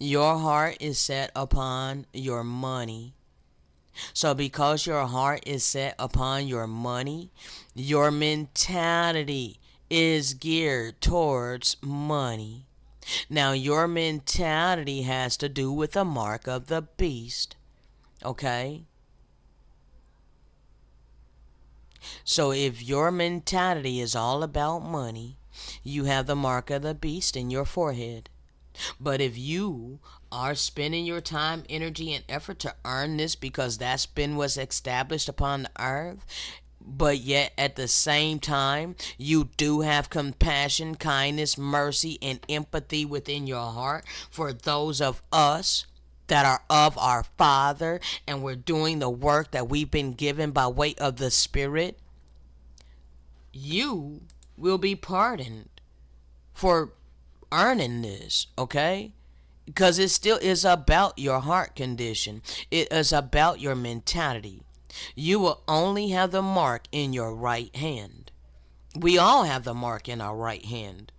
Your heart is set upon your money. So, because your heart is set upon your money, your mentality is geared towards money. Now, your mentality has to do with the mark of the beast. Okay? So, if your mentality is all about money, you have the mark of the beast in your forehead. But if you are spending your time, energy, and effort to earn this because that's been what's established upon the earth, but yet at the same time, you do have compassion, kindness, mercy, and empathy within your heart for those of us that are of our Father, and we're doing the work that we've been given by way of the Spirit, you will be pardoned for earning this, okay? Because it still is about your heart condition. It is about your mentality. You will only have the mark in your right hand. We all have the mark in our right hand.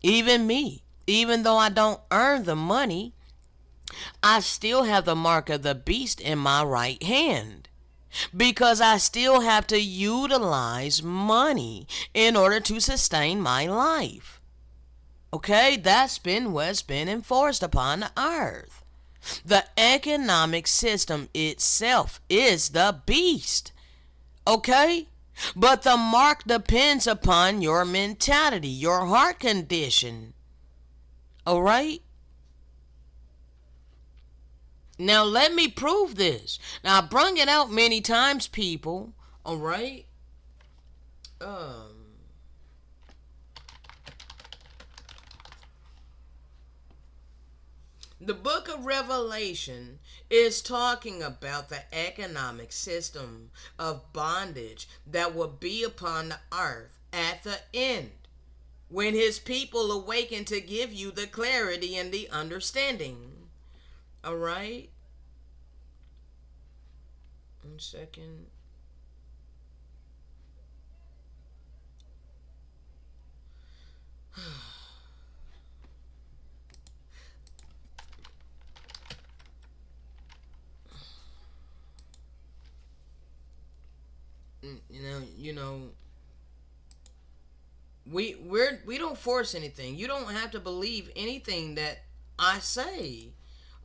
Even me. Even though I don't earn the money, I still have the mark of the beast in my right hand. Because I still have to utilize money in order to sustain my life. Okay, that's been what's been enforced upon the earth. The economic system itself is the beast. Okay? But the mark depends upon your mentality, your heart condition. Alright? Now let me prove this. Now I brung it out many times, people. Alright? Um The book of Revelation is talking about the economic system of bondage that will be upon the earth at the end, when his people awaken to give you the clarity and the understanding. All right? 1 second. You know, we don't force anything. You don't have to believe anything that I say.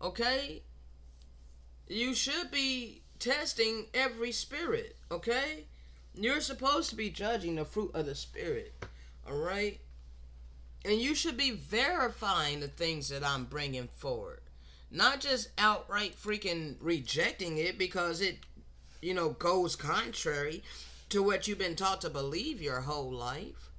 Okay? You should be testing every spirit, okay? You're supposed to be judging the fruit of the spirit, all right? And you should be verifying the things that I'm bringing forward. Not just outright freaking rejecting it because it, goes contrary to what you've been taught to believe your whole life.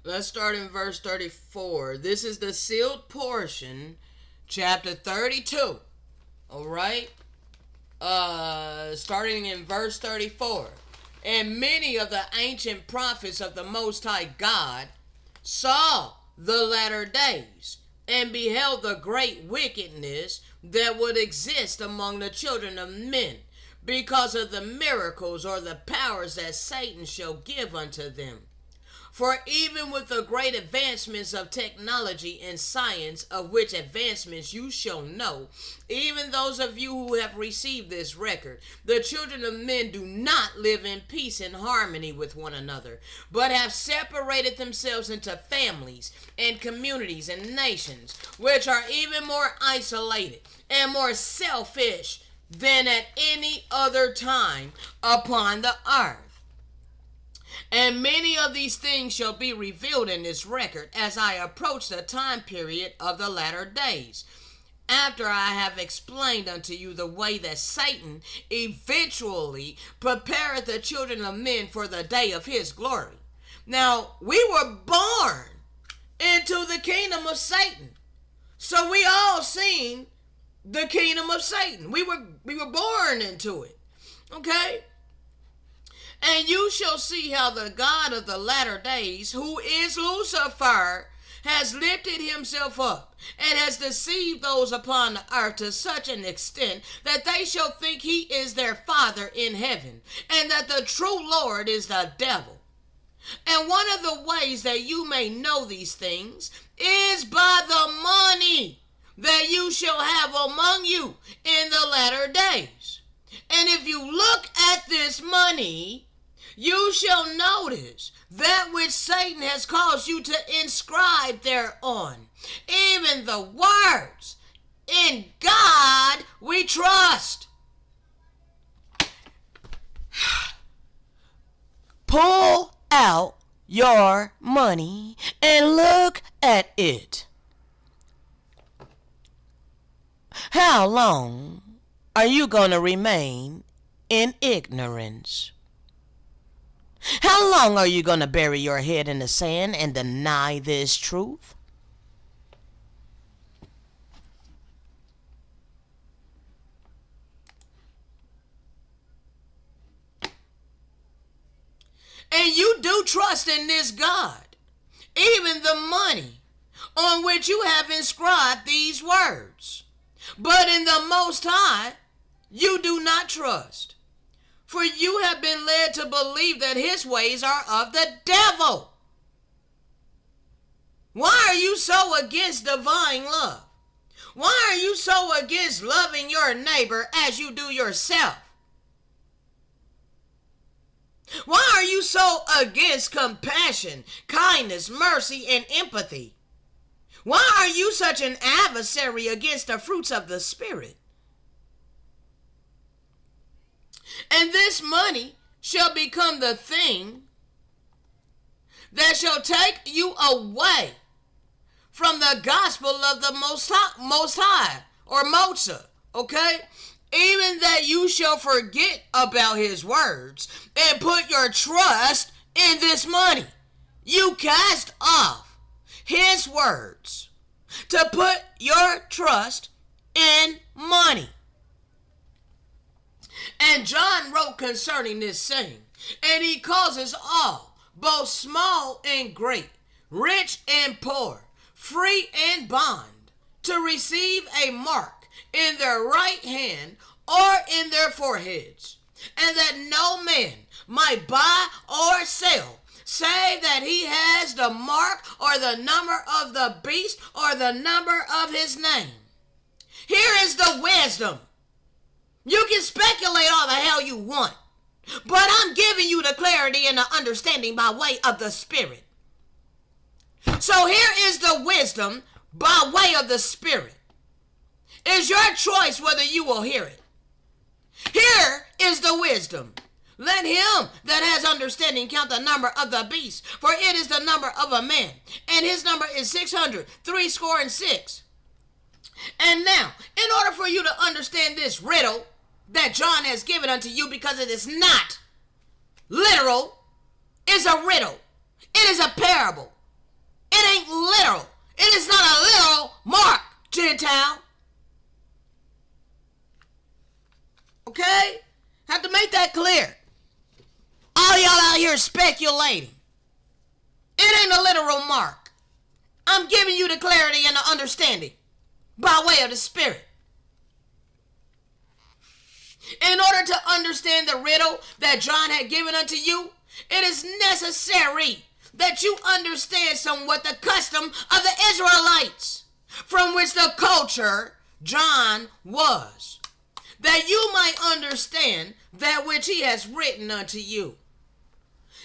Let's start in verse 34. This is the sealed portion, chapter 32. All right? Starting in verse 34. And many of the ancient prophets of the Most High God saw the latter days and beheld the great wickedness that would exist among the children of men because of the miracles or the powers that Satan shall give unto them. For even with the great advancements of technology and science, of which advancements you shall know, even those of you who have received this record, the children of men do not live in peace and harmony with one another, but have separated themselves into families and communities and nations, which are even more isolated and more selfish than at any other time upon the earth. And many of these things shall be revealed in this record as I approach the time period of the latter days, after I have explained unto you the way that Satan eventually prepareth the children of men for the day of his glory. Now, we were born into the kingdom of Satan. So we all seen the kingdom of Satan. We were born into it. Okay? And you shall see how the God of the latter days, who is Lucifer, has lifted himself up and has deceived those upon the earth to such an extent that they shall think he is their father in heaven, and that the true Lord is the devil. And one of the ways that you may know these things is by the money that you shall have among you in the latter days. And if you look at this money, you shall notice that which Satan has caused you to inscribe thereon, even the words, "In God we trust." Pull out your money and look at it. How long are you going to remain in ignorance? How long are you going to bury your head in the sand and deny this truth? And you do trust in this God, even the money on which you have inscribed these words. But in the Most High, you do not trust. For you have been led to believe that his ways are of the devil. Why are you so against divine love? Why are you so against loving your neighbor as you do yourself? Why are you so against compassion, kindness, mercy, and empathy? Why are you such an adversary against the fruits of the Spirit? And this money shall become the thing that shall take you away from the gospel of the Most High, or Mocha, okay? even that you shall forget about his words and put your trust in this money. You cast off his words to put your trust in money. And John wrote concerning this saying, and he causes all, both small and great, rich and poor, free and bond, to receive a mark in their right hand or in their foreheads, and that no man might buy or sell, save that he has the mark or the number of the beast or the number of his name. Here is the wisdom. You can speculate all the hell you want, but I'm giving you the clarity and the understanding by way of the Spirit. So here is the wisdom by way of the Spirit. It's your choice whether you will hear it. Here is the wisdom. Let him that has understanding count the number of the beast, for it is the number of a man, and his number is 666. And now, in order for you to understand this riddle that John has given unto you, because it is not literal, is a riddle. It is a parable. It ain't literal. It is not a literal mark, Gentile. Okay? Have to make that clear. All y'all out here speculating. It ain't a literal mark. I'm giving you the clarity and the understanding by way of the Spirit. In order to understand the riddle that John had given unto you, it is necessary that you understand somewhat the custom of the Israelites, from which the culture John was, that you might understand that which he has written unto you.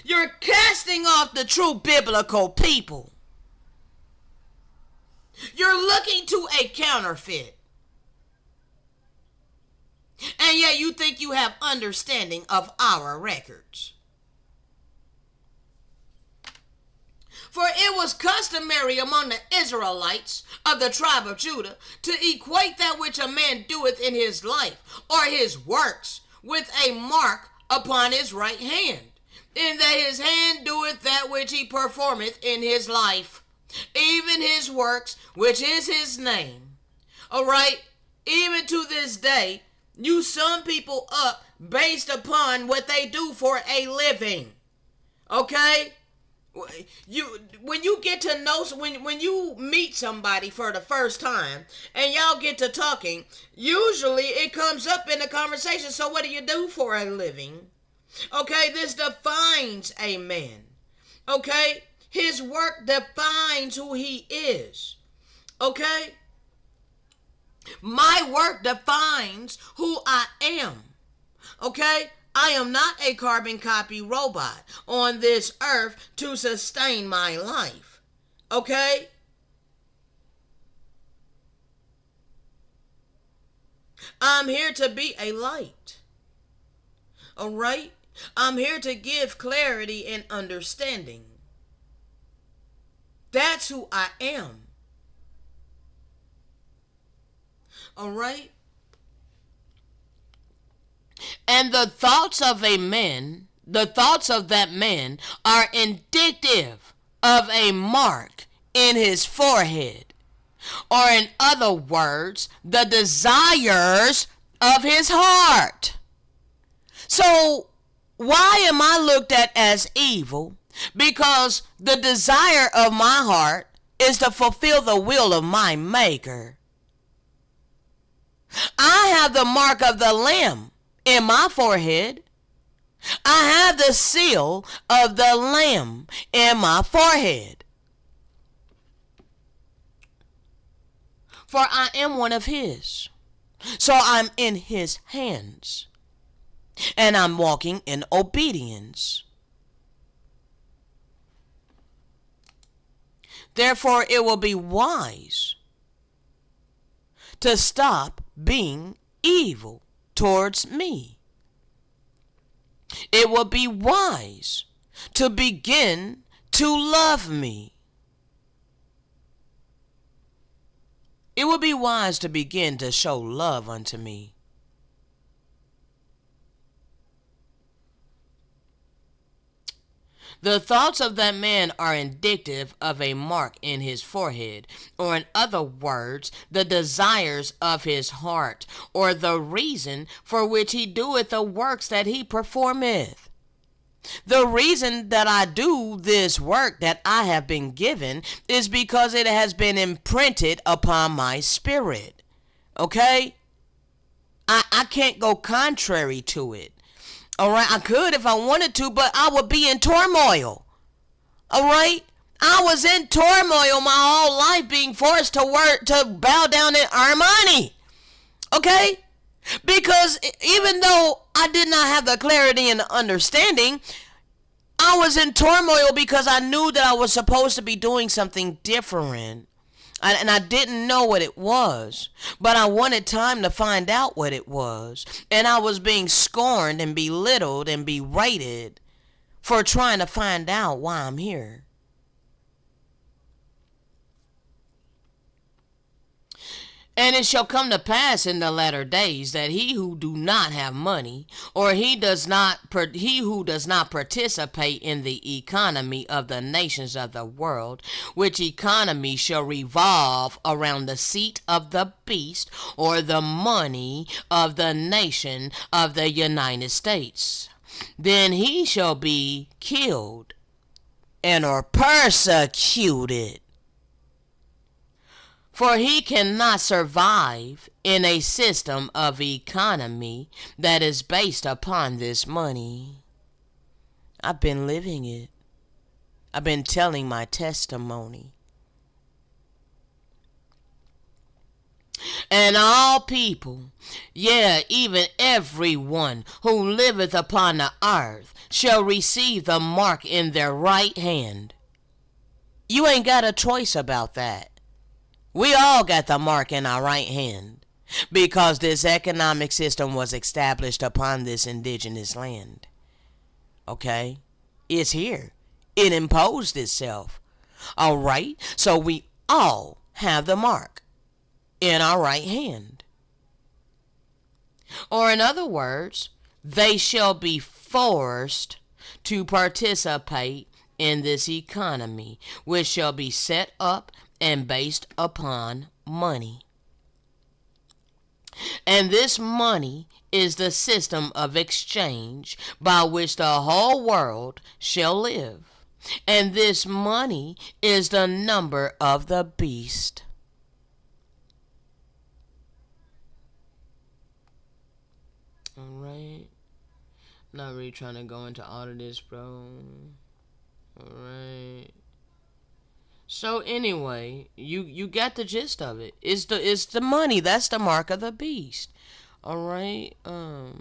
You're casting off the true biblical people. You're looking to a counterfeit. And yet you think you have understanding of our records. For it was customary among the Israelites of the tribe of Judah to equate that which a man doeth in his life or his works with a mark upon his right hand, in that his hand doeth that which he performeth in his life, even his works, which is his name. All right, even to this day, you sum people up based upon what they do for a living. Okay? When you get to know, when you meet somebody for the first time and y'all get to talking, usually it comes up in the conversation. So what do you do for a living? Okay, this defines a man. Okay, his work defines who he is. Okay, my work defines who I am. Okay, I am not a carbon copy robot on this earth to sustain my life. Okay? I'm here to be a light. All right? I'm here to give clarity and understanding. That's who I am. All right? And the thoughts of a man, the thoughts of that man are indicative of a mark in his forehead, or in other words, the desires of his heart. So why am I looked at as evil? Because the desire of my heart is to fulfill the will of my Maker. I have the mark of the Lamb in my forehead. I have the seal of the Lamb in my forehead. For I am one of his. So I'm in his hands. And I'm walking in obedience. Therefore, it will be wise to stop being evil towards me. It will be wise to begin to love me. It will be wise to begin to show love unto me. The thoughts of that man are indicative of a mark in his forehead, or in other words, the desires of his heart, or the reason for which he doeth the works that he performeth. The reason that I do this work that I have been given is because it has been imprinted upon my spirit. Okay? I can't go contrary to it. All right, I could if I wanted to, but I would be in turmoil. All right, I was in turmoil my whole life, being forced to work, to bow down and earn money. Okay, because even though I did not have the clarity and the understanding, I was in turmoil because I knew that I was supposed to be doing something different. And I didn't know what it was, but I wanted time to find out what it was. And I was being scorned and belittled and berated for trying to find out why I'm here. And it shall come to pass in the latter days that he who do not have money, or he who does not participate in the economy of the nations of the world, which economy shall revolve around the seat of the beast, or the money of the nation of the United States, then he shall be killed and or persecuted. For he cannot survive in a system of economy that is based upon this money. I've been living it. I've been telling my testimony. And all people, yea, even everyone who liveth upon the earth, shall receive the mark in their right hand. You ain't got a choice about that. We all got the mark in our right hand because this economic system was established upon this indigenous land. Okay? It's here. It imposed itself. All right? So we all have the mark in our right hand. Or in other words, they shall be forced to participate in this economy, which shall be set up and based upon money. And this money is the system of exchange by which the whole world shall live. And this money is the number of the beast. Alright. Not really trying to go into all of this, bro. Alright. So anyway, you got the gist of it. It's the money. That's the mark of the beast. All right. Oh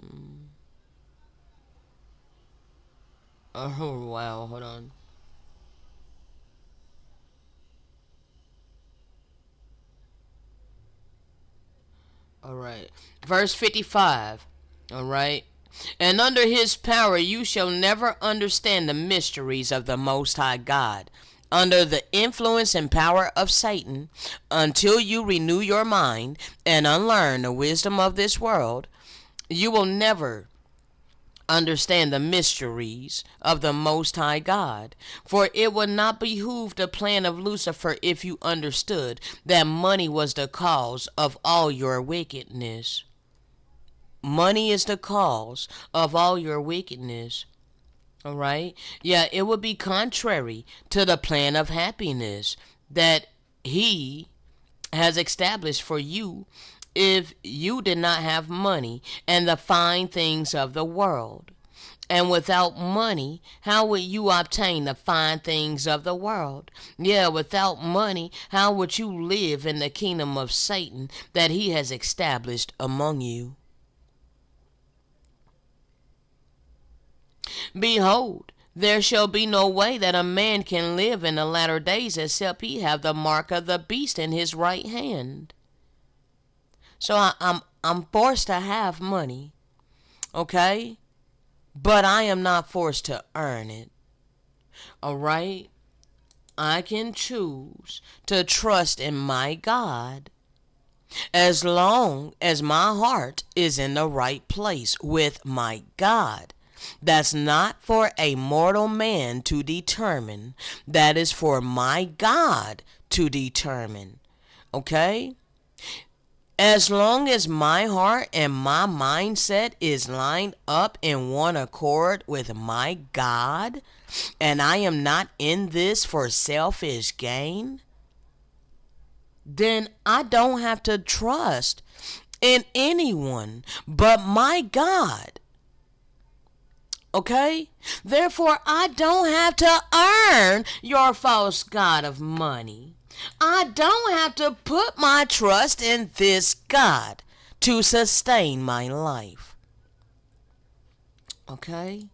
wow. Hold on. All right. Verse 55. All right. And under his power you shall never understand the mysteries of the Most High God, under the influence and power of Satan, until you renew your mind and unlearn the wisdom of this world. You will never understand the mysteries of the Most High God, for it would not behoove the plan of Lucifer if you understood that money was the cause of all your wickedness. Money is the cause of all your wickedness. All right. Yeah, it would be contrary to the plan of happiness that he has established for you if you did not have money and the fine things of the world. And without money, how would you obtain the fine things of the world? Yeah, without money, how would you live in the kingdom of Satan that he has established among you? Behold, there shall be no way that a man can live in the latter days except he have the mark of the beast in his right hand. So I'm forced to have money, okay? But I am not forced to earn it. All right? I can choose to trust in my God as long as my heart is in the right place with my God. That's not for a mortal man to determine. That is for my God to determine. Okay? As long as my heart and my mindset is lined up in one accord with my God, and I am not in this for selfish gain, then I don't have to trust in anyone but my God. Okay? Therefore, I don't have to earn your false God of money. I don't have to put my trust in this God to sustain my life. Okay?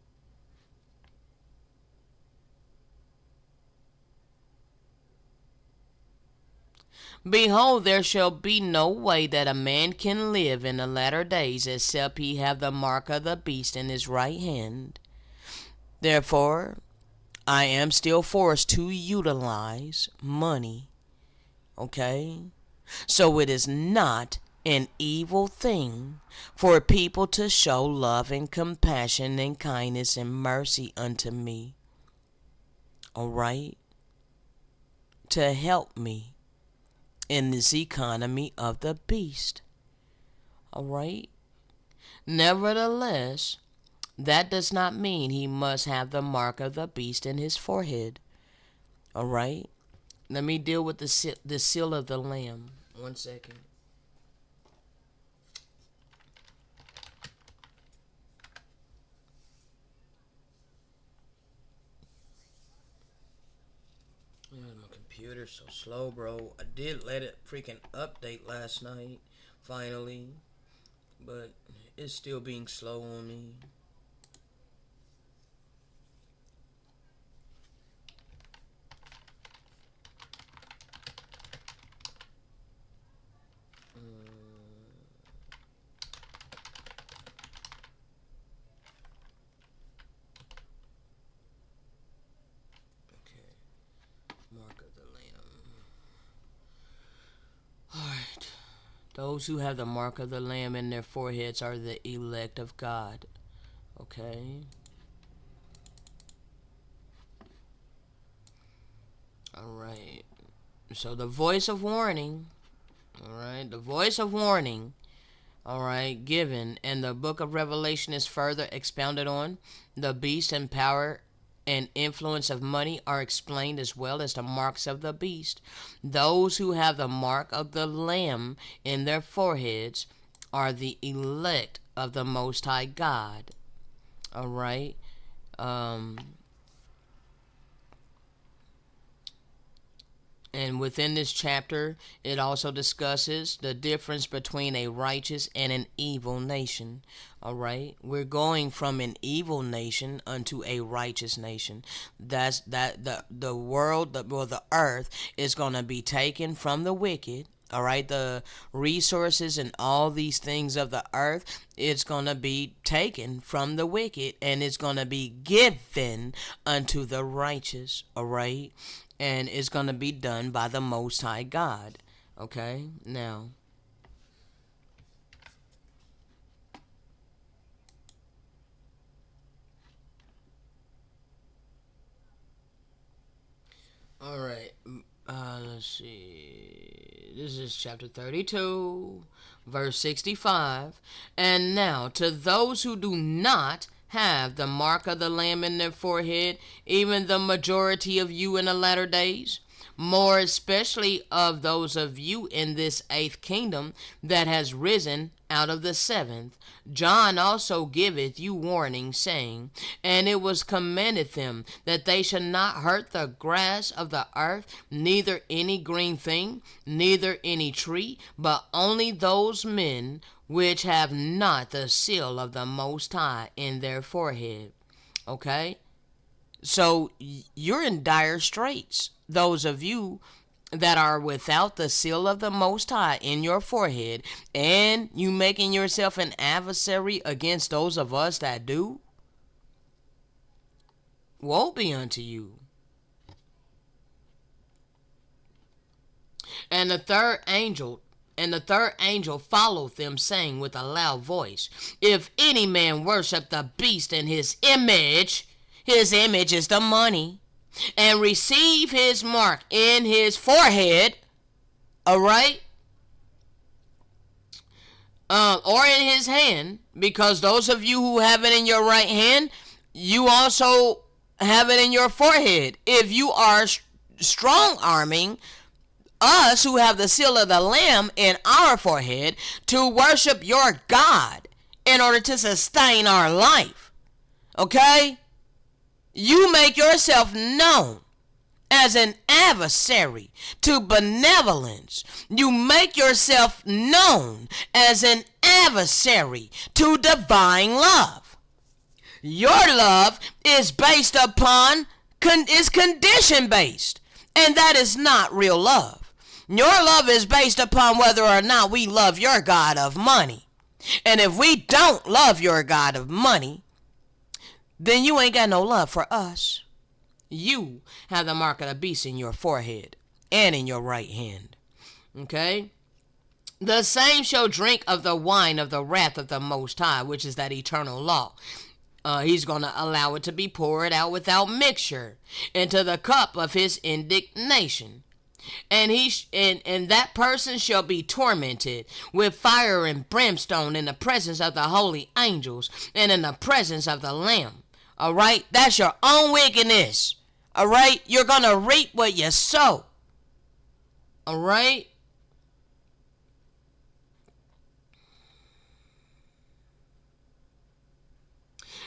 Behold, there shall be no way that a man can live in the latter days except he have the mark of the beast in his right hand. Therefore, I am still forced to utilize money. Okay? So it is not an evil thing for people to show love and compassion and kindness and mercy unto me. Alright? To help me in this economy of the beast. Alright? Nevertheless, that does not mean he must have the mark of the beast in his forehead. Alright? Let me deal with the seal of the Lamb. 1 second. My computer's so slow, bro. I did let it freaking update last night, finally, but it's still being slow on me. Okay, mark of the Lamb. Alright. Those who have the mark of the Lamb in their foreheads are the elect of God. Okay? Alright. So the voice of warning. Alright? The voice of warning. Alright? Given. And the book of Revelation is further expounded on. The beast and power and influence of money are explained as well as the marks of the beast. Those who have the mark of the Lamb in their foreheads are the elect of the Most High God. Alright? And within this chapter, it also discusses the difference between a righteous and an evil nation. All right, we're going from an evil nation unto a righteous nation. That's that the world, the earth is going to be taken from the wicked. All right, the resources and all these things of the earth, it's going to be taken from the wicked and it's going to be given unto the righteous. All right, and it's going to be done by the Most High God. Okay, now. All right. Let's see. This is chapter 32, verse 65. And now, to those who do not have the mark of the Lamb in their forehead, even the majority of you in the latter days, more especially of those of you in this eighth kingdom that has risen out of the seventh. John also giveth you warning, saying, And it was commanded them that they should not hurt the grass of the earth, neither any green thing, neither any tree, but only those men which have not the seal of the Most High in their forehead. Okay? So you're in dire straits. Those of you that are without the seal of the Most High in your forehead, and you making yourself an adversary against those of us that do, woe be unto you. And the third angel And the third angel followed them, saying with a loud voice, if any man worship the beast in his image is the money, and receive his mark in his forehead, all right, or in his hand, because those of you who have it in your right hand, you also have it in your forehead. If you are strong arming us who have the seal of the Lamb in our forehead to worship your God in order to sustain our life, okay? You make yourself known as an adversary to benevolence. You make yourself known as an adversary to divine love. Your love is based upon, is condition based, and that is not real love. Your love is based upon whether or not we love your God of money. And if we don't love your God of money, then you ain't got no love for us. You have the mark of the beast in your forehead and in your right hand. Okay? The same shall drink of the wine of the wrath of the Most High, which is that eternal law. He's going to allow it to be poured out without mixture into the cup of his indignation. And and that person shall be tormented with fire and brimstone in the presence of the holy angels and in the presence of the Lamb. All right? That's your own wickedness. All right? You're going to reap what you sow. All right?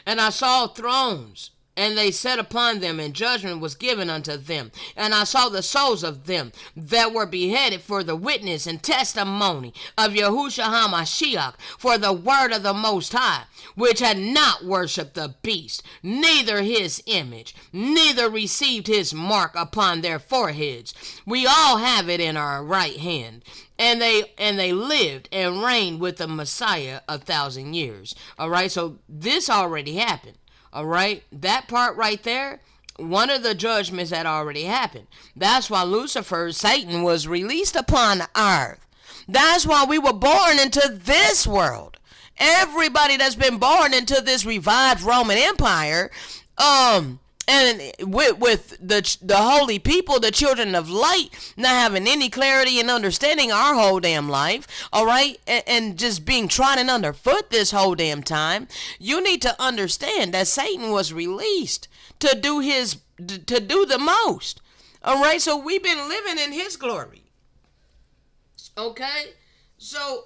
And I saw thrones, and they sat upon them, and judgment was given unto them. And I saw the souls of them that were beheaded for the witness and testimony of Yahushua HaMashiach, for the word of the Most High, which had not worshipped the beast, neither his image, neither received his mark upon their foreheads. We all have it in our right hand. And they lived and reigned with the Messiah 1,000 years. All right, so this already happened. All right, that part right there, one of the judgments that already happened. That's why Lucifer, Satan, was released upon the earth. That's why we were born into this world. Everybody that's been born into this revived Roman Empire, and with the holy people, the children of light, not having any clarity and understanding our whole damn life, all right, and just being trodden underfoot this whole damn time, you need to understand that Satan was released to do the most, all right. So we've been living in his glory, okay. So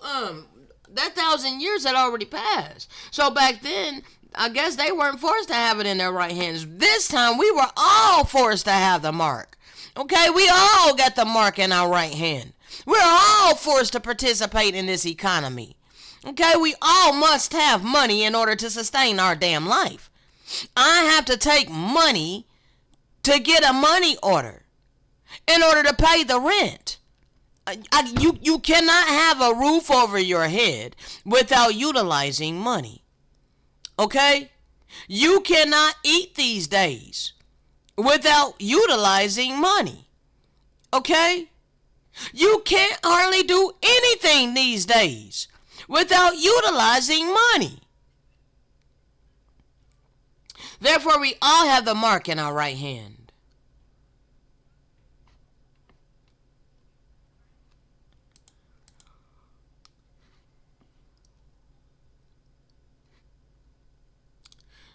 that 1,000 years had already passed. So back then, I guess they weren't forced to have it in their right hands. This time, we were all forced to have the mark. Okay, we all got the mark in our right hand. We're all forced to participate in this economy. Okay, we all must have money in order to sustain our damn life. I have to take money to get a money order in order to pay the rent. You cannot have a roof over your head without utilizing money. Okay? You cannot eat these days without utilizing money. Okay? You can't hardly do anything these days without utilizing money. Therefore, we all have the mark in our right hand.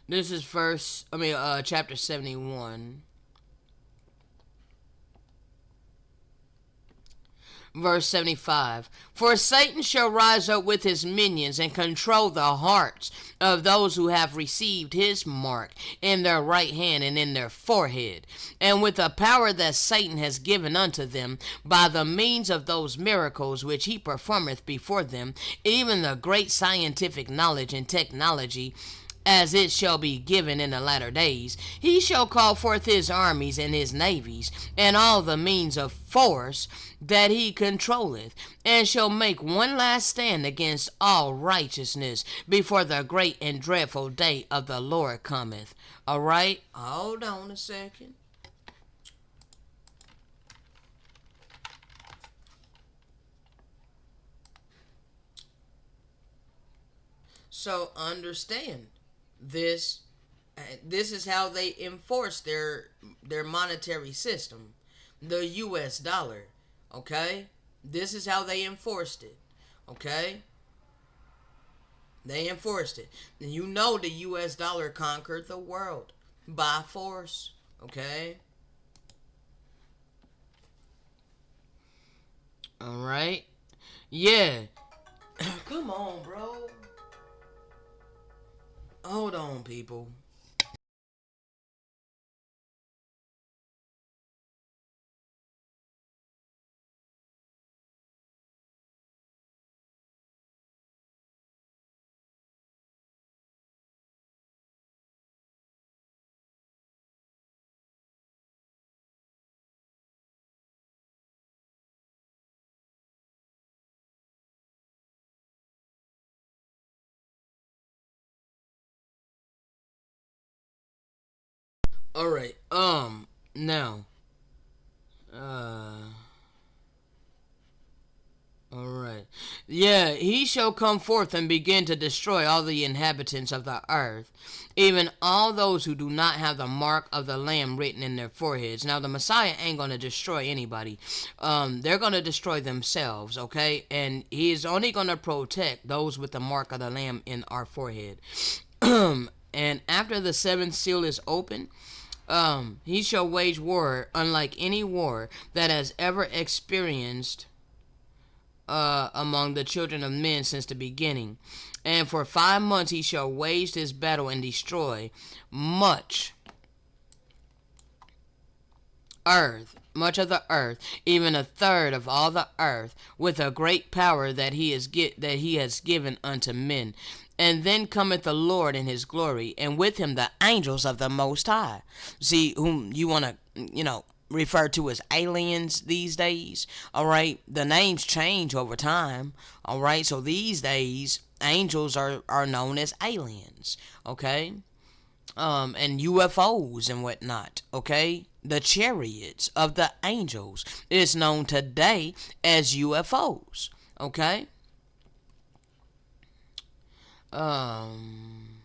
This is chapter 71. Verse 75. For Satan shall rise up with his minions and control the hearts of those who have received his mark in their right hand and in their forehead, and with the power that Satan has given unto them by the means of those miracles which he performeth before them, even the great scientific knowledge and technology, as it shall be given in the latter days. He shall call forth his armies and his navies, and all the means of force that he controlleth, and shall make one last stand against all righteousness before the great and dreadful day of the Lord cometh. All right, hold on a second. So understand this. This is how they enforce their monetary system, the U.S. dollar. Okay, this is how they enforced it. Okay, they enforced it. And you know the U.S. dollar conquered the world by force. Okay. All right. Yeah. Come on, bro. Hold on, people. All right. Now. Uh. All right. Yeah, he shall come forth and begin to destroy all the inhabitants of the earth, even all those who do not have the mark of the Lamb written in their foreheads. Now, the Messiah ain't going to destroy anybody. They're going to destroy themselves, okay? And he is only going to protect those with the mark of the Lamb in our forehead. And after the seventh seal is open, he shall wage war unlike any war that has ever experienced among the children of men since the beginning. And for 5 months he shall wage this battle and destroy much much of the earth, even a third of all the earth, with a great power that he has given unto men. And then cometh the Lord in his glory, and with him the angels of the Most High. See, whom you want to, refer to as aliens these days. All right, the names change over time. All right, so these days angels are known as aliens. Okay, and UFOs and whatnot. Okay, the chariots of the angels is known today as UFOs. Okay, um,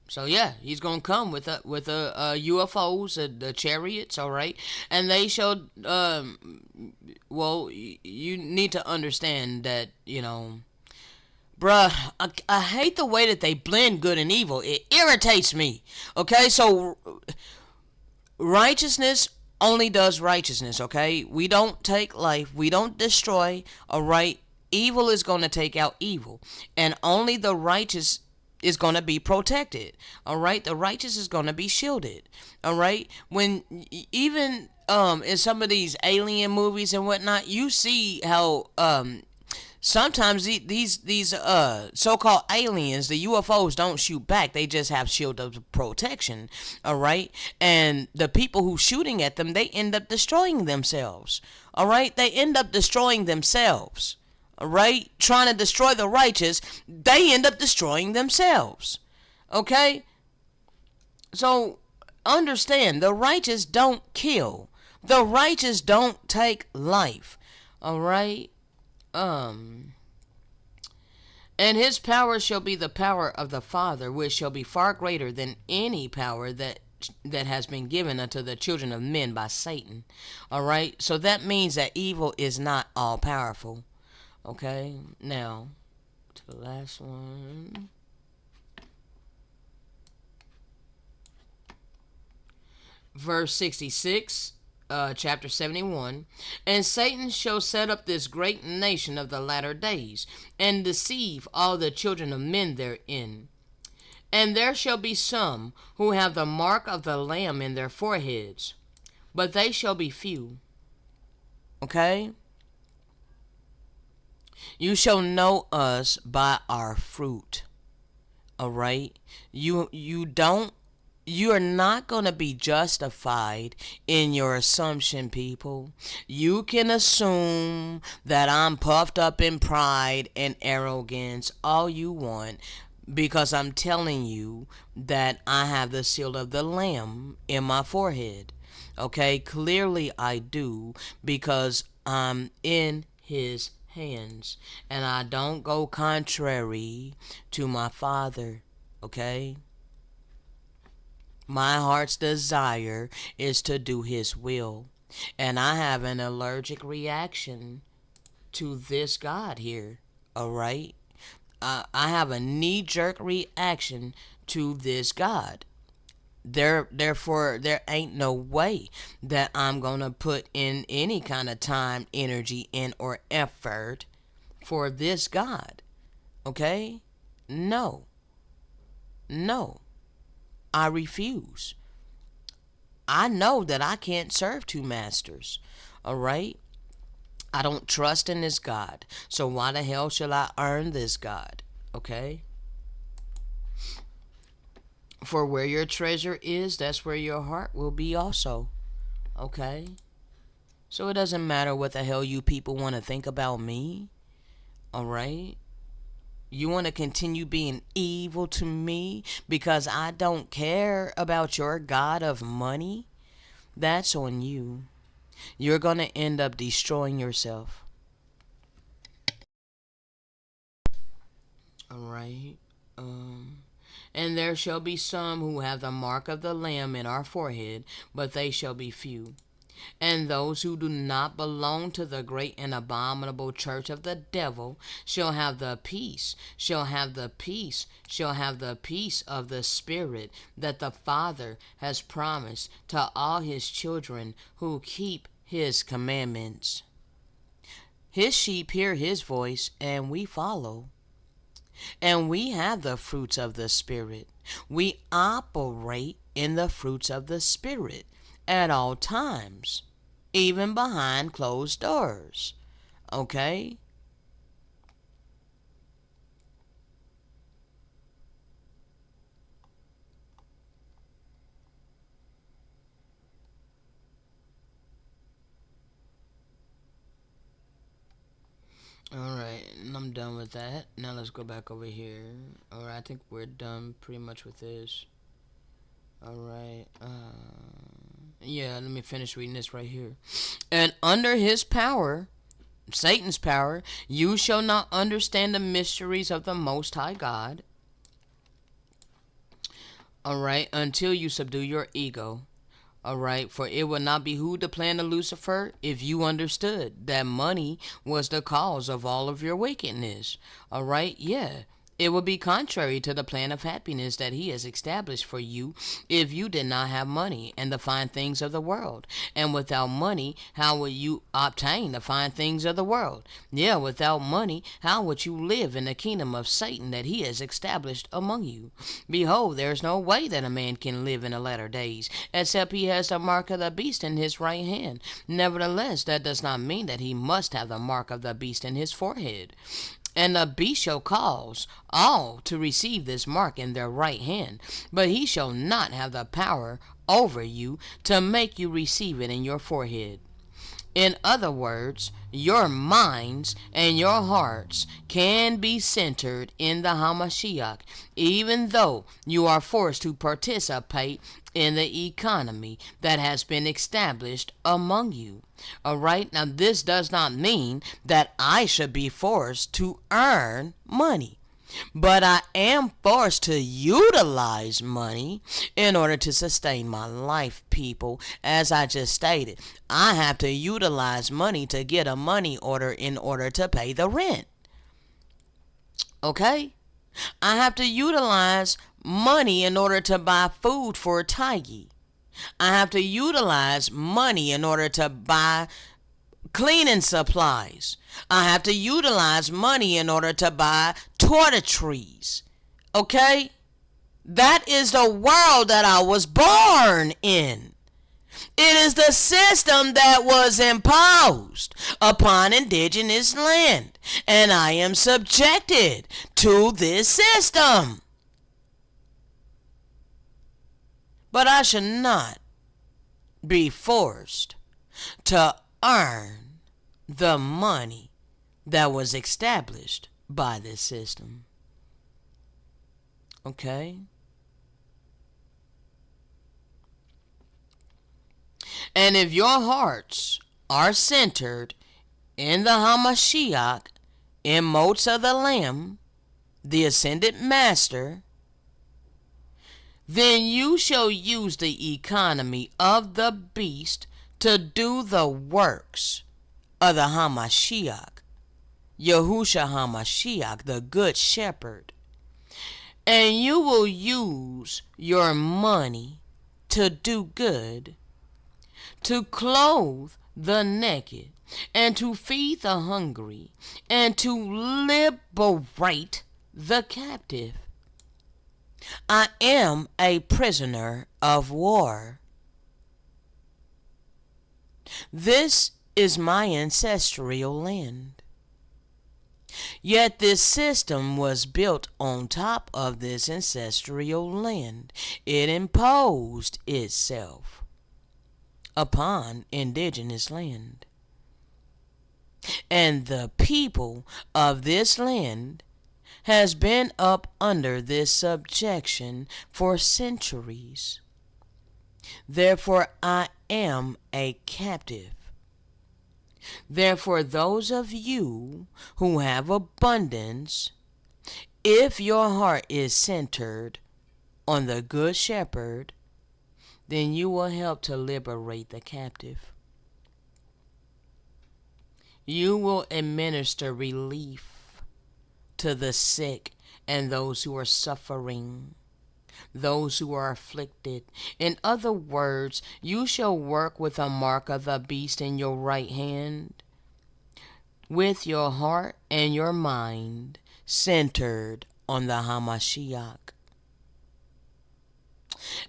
so yeah, he's gonna come with UFOs, the chariots, all right, and they showed. Well, you need to understand that bruh, I hate the way that they blend good and evil. It irritates me. Okay, so righteousness only does righteousness, okay? We don't take life, we don't destroy, all right? Evil is going to take out evil, and only the righteous is going to be protected, all right? The righteous is going to be shielded, all right? When even in some of these alien movies and whatnot, you see how sometimes these so-called aliens, the UFOs, don't shoot back. They just have shield of protection. All right, and the people who shooting at them, they end up destroying themselves. All right, they end up destroying themselves. All right, trying to destroy the righteous, they end up destroying themselves. Okay, so understand, the righteous don't kill. The righteous don't take life. All right. Um, and his power shall be the power of the Father, which shall be far greater than any power that has been given unto the children of men by Satan. All right, so that means that evil is not all powerful. Okay, now to the last one, verse 66. Chapter 71. And Satan shall set up this great nation of the latter days, and deceive all the children of men therein. And there shall be some who have the mark of the Lamb in their foreheads, but they shall be few. Okay? You shall know us by our fruit. Alright? You are not going to be justified in your assumption, people. You can assume that I'm puffed up in pride and arrogance all you want, because I'm telling you that I have the seal of the Lamb in my forehead. Okay, clearly I do, because I'm in his hands, and I don't go contrary to my Father. Okay? My heart's desire is to do His will. And I have an allergic reaction to this God here. Alright? I have a knee jerk reaction to this God. Therefore, there ain't no way that I'm gonna put in any kind of time, energy, and or effort for this God. Okay? No. No. I refuse. I know that I can't serve two masters. All right? I don't trust in this God. So why the hell shall I earn this God? Okay? For where your treasure is, that's where your heart will be also. Okay? So it doesn't matter what the hell you people want to think about me. All right? You want to continue being evil to me because I don't care about your God of money? That's on you. You're going to end up destroying yourself. All right. Um, and there shall be some who have the mark of the Lamb in our forehead, but they shall be few. And those who do not belong to the great and abominable church of the devil shall have the peace, shall have the peace, shall have the peace of the Spirit that the Father has promised to all His children who keep His commandments. His sheep hear His voice, and we follow. And we have the fruits of the Spirit. We operate in the fruits of the Spirit at all times, even behind closed doors. Okay? Alright, and I'm done with that. Now let's go back over here. Alright, I think we're done pretty much with this. Alright, yeah, let me finish reading this right here. And under his power, Satan's power, you shall not understand the mysteries of the Most High God. Alright, until you subdue your ego. Alright, for it would not behoove the plan of Lucifer if you understood that money was the cause of all of your wickedness. Alright, yeah. It would be contrary to the plan of happiness that he has established for you if you did not have money and the fine things of the world. And without money, how would you obtain the fine things of the world? Yeah, without money, how would you live in the kingdom of Satan that he has established among you? Behold, there is no way that a man can live in the latter days, except he has the mark of the beast in his right hand. Nevertheless, that does not mean that he must have the mark of the beast in his forehead. And the beast shall cause all to receive this mark in their right hand, but he shall not have the power over you to make you receive it in your forehead. In other words, your minds and your hearts can be centered in the Hamashiach, even though you are forced to participate in the economy that has been established among you. Alright, now this does not mean that I should be forced to earn money. But I am forced to utilize money in order to sustain my life, people. As I just stated, I have to utilize money to get a money order in order to pay the rent. Okay? I have to utilize money in order to buy food for Tiggy. I have to utilize money in order to buy cleaning supplies. I have to utilize money in order to buy toiletries. Okay? That is the world that I was born in. It is the system that was imposed upon indigenous land, and I am subjected to this system. But I should not be forced to earn the money that was established by this system. Okay? And if your hearts are centered in the Hamashiach, in motes of the Lamb, the ascended master, then you shall use the economy of the beast to do the works of the Hamashiach, Yahusha Hamashiach, the good shepherd. And you will use your money to do good, to clothe the naked, and to feed the hungry, and to liberate the captive. I am a prisoner of war. This is my ancestral land. Yet this system was built on top of this ancestral land. It imposed itself upon indigenous land. And the people of this land has been up under this subjection for centuries. Therefore I am a captive. Therefore those of you who have abundance, if your heart is centered on the good shepherd, then you will help to liberate the captive. You will administer relief to the sick and those who are suffering, those who are afflicted. In other words, you shall work with a mark of the beast in your right hand, with your heart and your mind centered on the Hamashiach.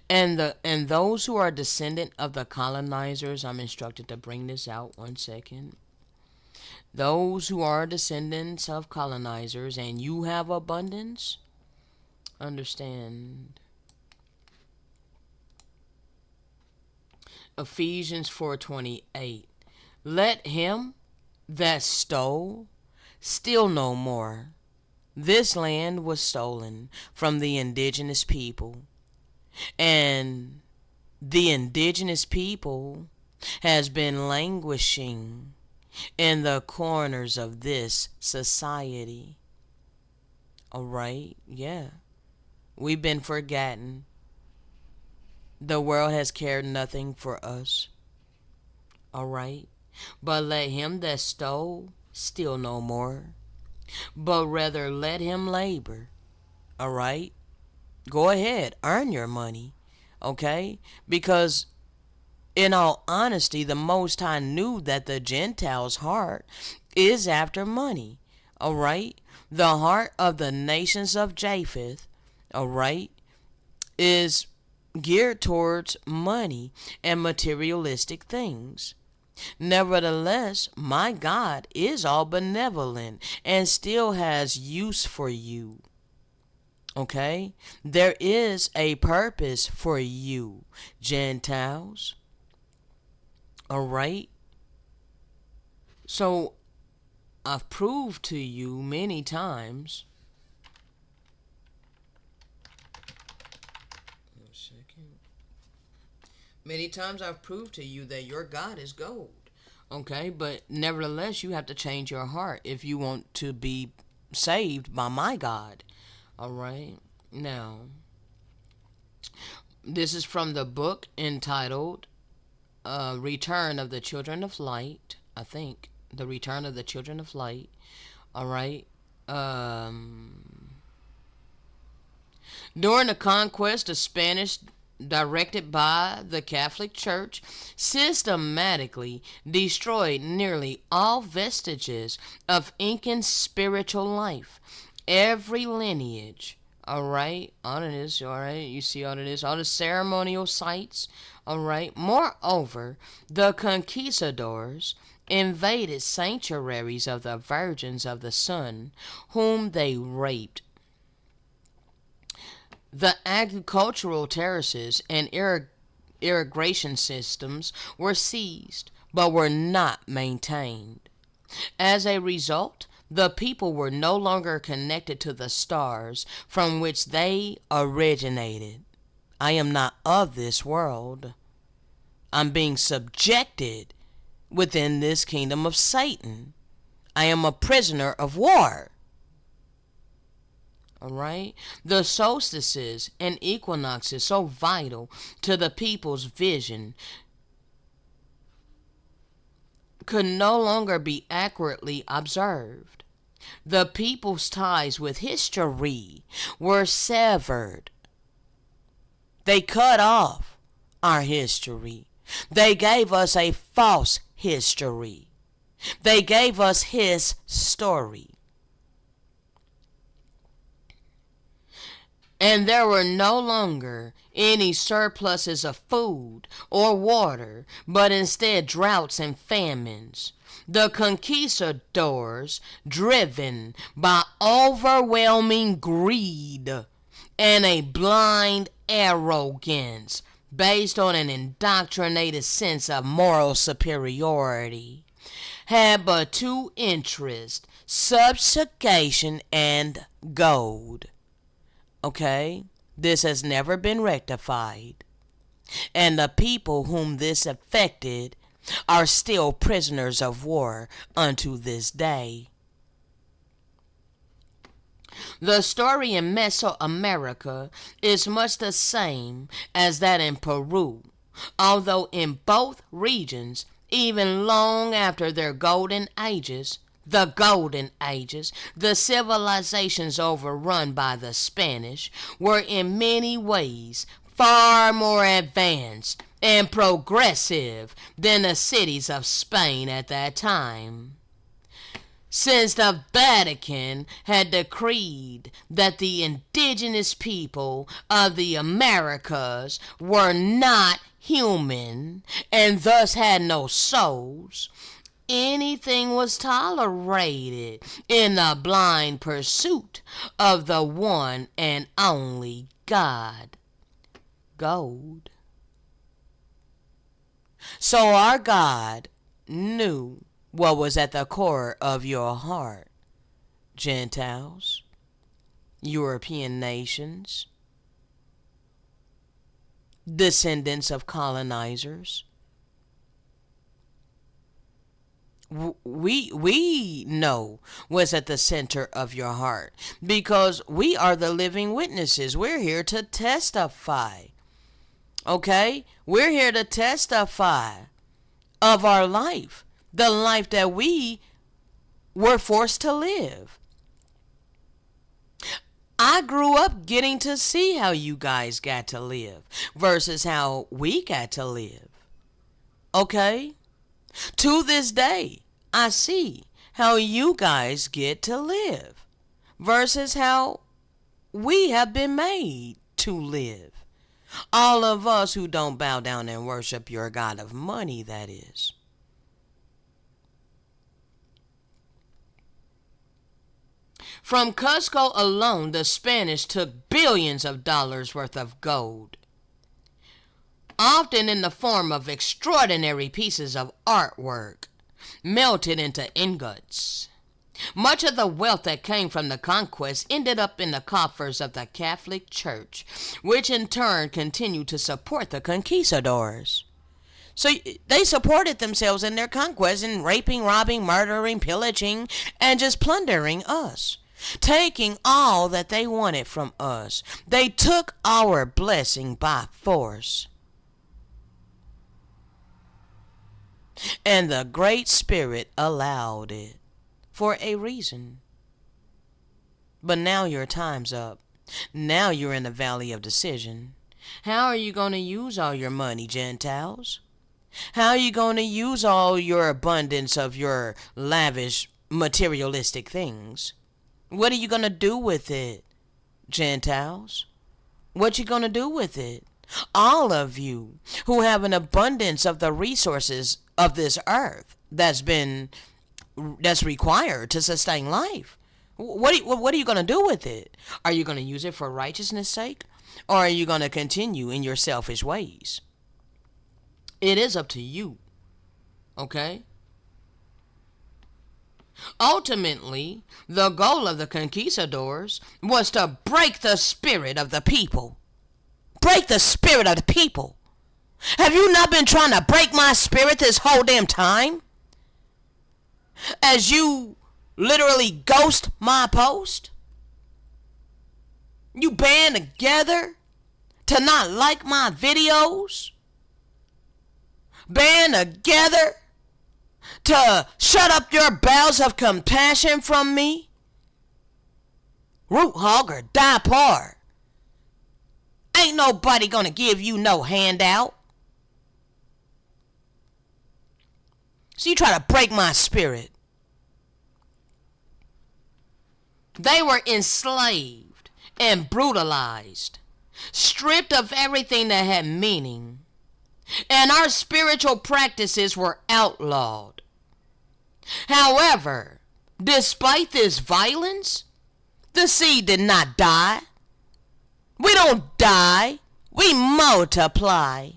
And those who are descendant of the colonizers, I'm instructed to bring this out 1 second. Those who are descendants of colonizers and you have abundance, understand Ephesians 4:28. Let him that stole steal no more. This land was stolen from the indigenous people, and the indigenous people has been languishing in the corners of this society. Alright, yeah. We've been forgotten. The world has cared nothing for us. Alright? But let him that stole steal no more, but rather let him labor. Alright? Go ahead, earn your money. Okay? Because in all honesty, the Most High knew that the Gentiles' heart is after money. Alright? The heart of the nations of Japheth, alright, is geared towards money and materialistic things. Nevertheless, my God is all benevolent and still has use for you. Okay? There is a purpose for you, Gentiles. Alright? So, I've proved to you many times. Many times I've proved to you that your God is gold. Okay? But nevertheless, you have to change your heart if you want to be saved by my God. Alright? Now, this is from the book entitled Return of the Children of Light. I think. The Return of the Children of Light. Alright? During the conquest of Spanish, directed by the Catholic Church, systematically destroyed nearly all vestiges of Incan spiritual life. Every lineage, alright, all of this, alright, you see all of this, all the ceremonial sites, alright. Moreover, the conquistadors invaded sanctuaries of the virgins of the sun, whom they raped. The agricultural terraces and irrigation systems were seized, but were not maintained. As a result, the people were no longer connected to the stars from which they originated. I am not of this world. I'm being subjected within this kingdom of Satan. I am a prisoner of war. Alright? The solstices and equinoxes so vital to the people's vision could no longer be accurately observed. The people's ties with history were severed. They cut off our history. They gave us a false history. They gave us his story. And there were no longer any surpluses of food or water, but instead droughts and famines. The conquistadors, driven by overwhelming greed and a blind arrogance based on an indoctrinated sense of moral superiority, had but two interests: subjugation and gold. Okay? This has never been rectified. And the people whom this affected are still prisoners of war unto this day. The story in Mesoamerica is much the same as that in Peru, although in both regions, even long after their golden ages, the civilizations overrun by the Spanish were in many ways far more advanced and progressive than the cities of Spain at that time. Since the Vatican had decreed that the indigenous people of the Americas were not human and thus had no souls, anything was tolerated in the blind pursuit of the one and only God, gold. So our God knew what was at the core of your heart, Gentiles, European nations, descendants of colonizers. We know what's at the center of your heart because we are the living witnesses. We're here to testify. Okay? We're here to testify of our life, the life that we were forced to live. I grew up getting to see how you guys got to live versus how we got to live. Okay? To this day, I see how you guys get to live versus how we have been made to live. All of us who don't bow down and worship your God of money, that is. From Cusco alone, the Spanish took billions of dollars worth of gold, often in the form of extraordinary pieces of artwork, melted into ingots. Much of the wealth that came from the conquest ended up in the coffers of the Catholic Church, which in turn continued to support the conquistadors. So they supported themselves in their conquest in raping, robbing, murdering, pillaging, and just plundering us, taking all that they wanted from us. They took our blessing by force. And the Great Spirit allowed it for a reason. But now your time's up. Now you're in the valley of decision. How are you going to use all your money, Gentiles? How are you going to use all your abundance of your lavish materialistic things? What are you going to do with it, Gentiles? What you going to do with it? All of you who have an abundance of the resources of this earth that's required to sustain life. What are you going to do with it? Are you going to use it for righteousness' sake? Or are you going to continue in your selfish ways? It is up to you. Okay? Ultimately, the goal of the conquistadors was to break the spirit of the people. Break the spirit of the people. Have you not been trying to break my spirit this whole damn time? As you literally ghost my post? You band together to not like my videos? Band together to shut up your bowels of compassion from me? Root hog or die poor. Ain't nobody gonna give you no handout. So you try to break my spirit. They were enslaved and brutalized, stripped of everything that had meaning, and our spiritual practices were outlawed. However, despite this violence, the seed did not die. We don't die, we multiply.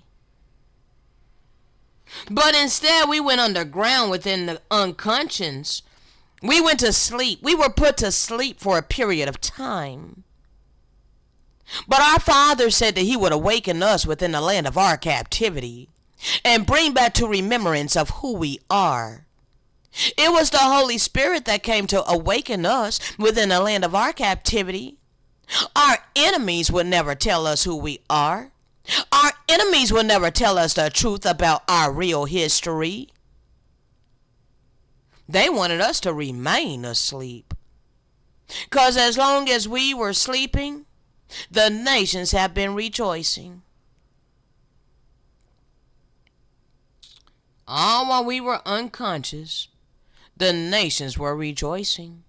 But instead, we went underground within the unconscious. We went to sleep. We were put to sleep for a period of time. But our Father said that He would awaken us within the land of our captivity and bring back to remembrance of who we are. It was the Holy Spirit that came to awaken us within the land of our captivity. Our enemies would never tell us who we are. Our enemies will never tell us the truth about our real history. They wanted us to remain asleep. Because as long as we were sleeping, the nations have been rejoicing. All while we were unconscious, the nations were rejoicing.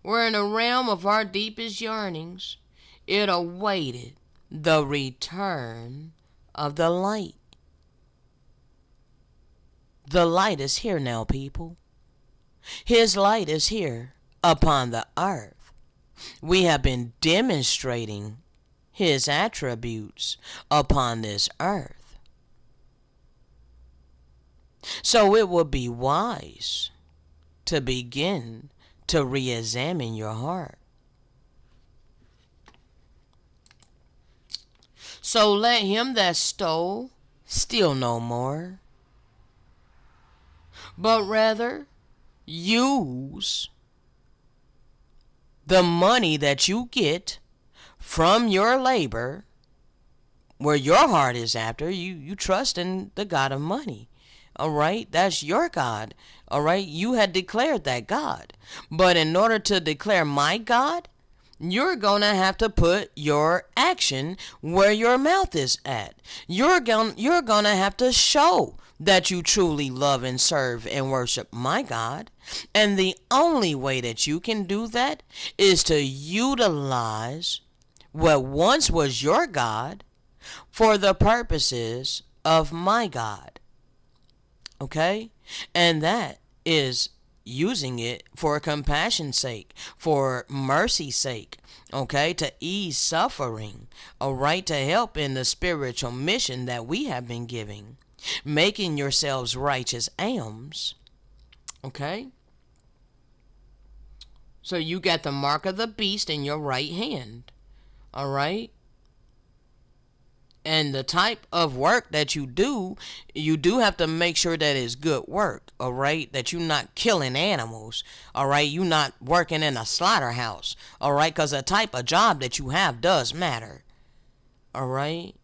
We're in a realm of our deepest yearnings. It awaited the return of the light. The light is here now, people. His light is here upon the earth. We have been demonstrating His attributes upon this earth. So it would be wise to begin to re-examine your heart. So let him that stole steal no more, but rather use the money that you get from your labor, where your heart is after. You trust in the God of money. All right, that's your God. All right, you had declared that God. But in order to declare my God, you're going to have to put your action where your mouth is at. You're going to have to show that you truly love and serve and worship my God. And the only way that you can do that is to utilize what once was your God for the purposes of my God. Okay? And that is using it for compassion's sake, for mercy's sake, okay, to ease suffering, all right, to help in the spiritual mission that we have been giving, making yourselves righteous alms, okay. So you got the mark of the beast in your right hand, all right. And the type of work that you do have to make sure that it's good work, all right? That you're not killing animals, all right? You're not working in a slaughterhouse, all right? Because the type of job that you have does matter, all right?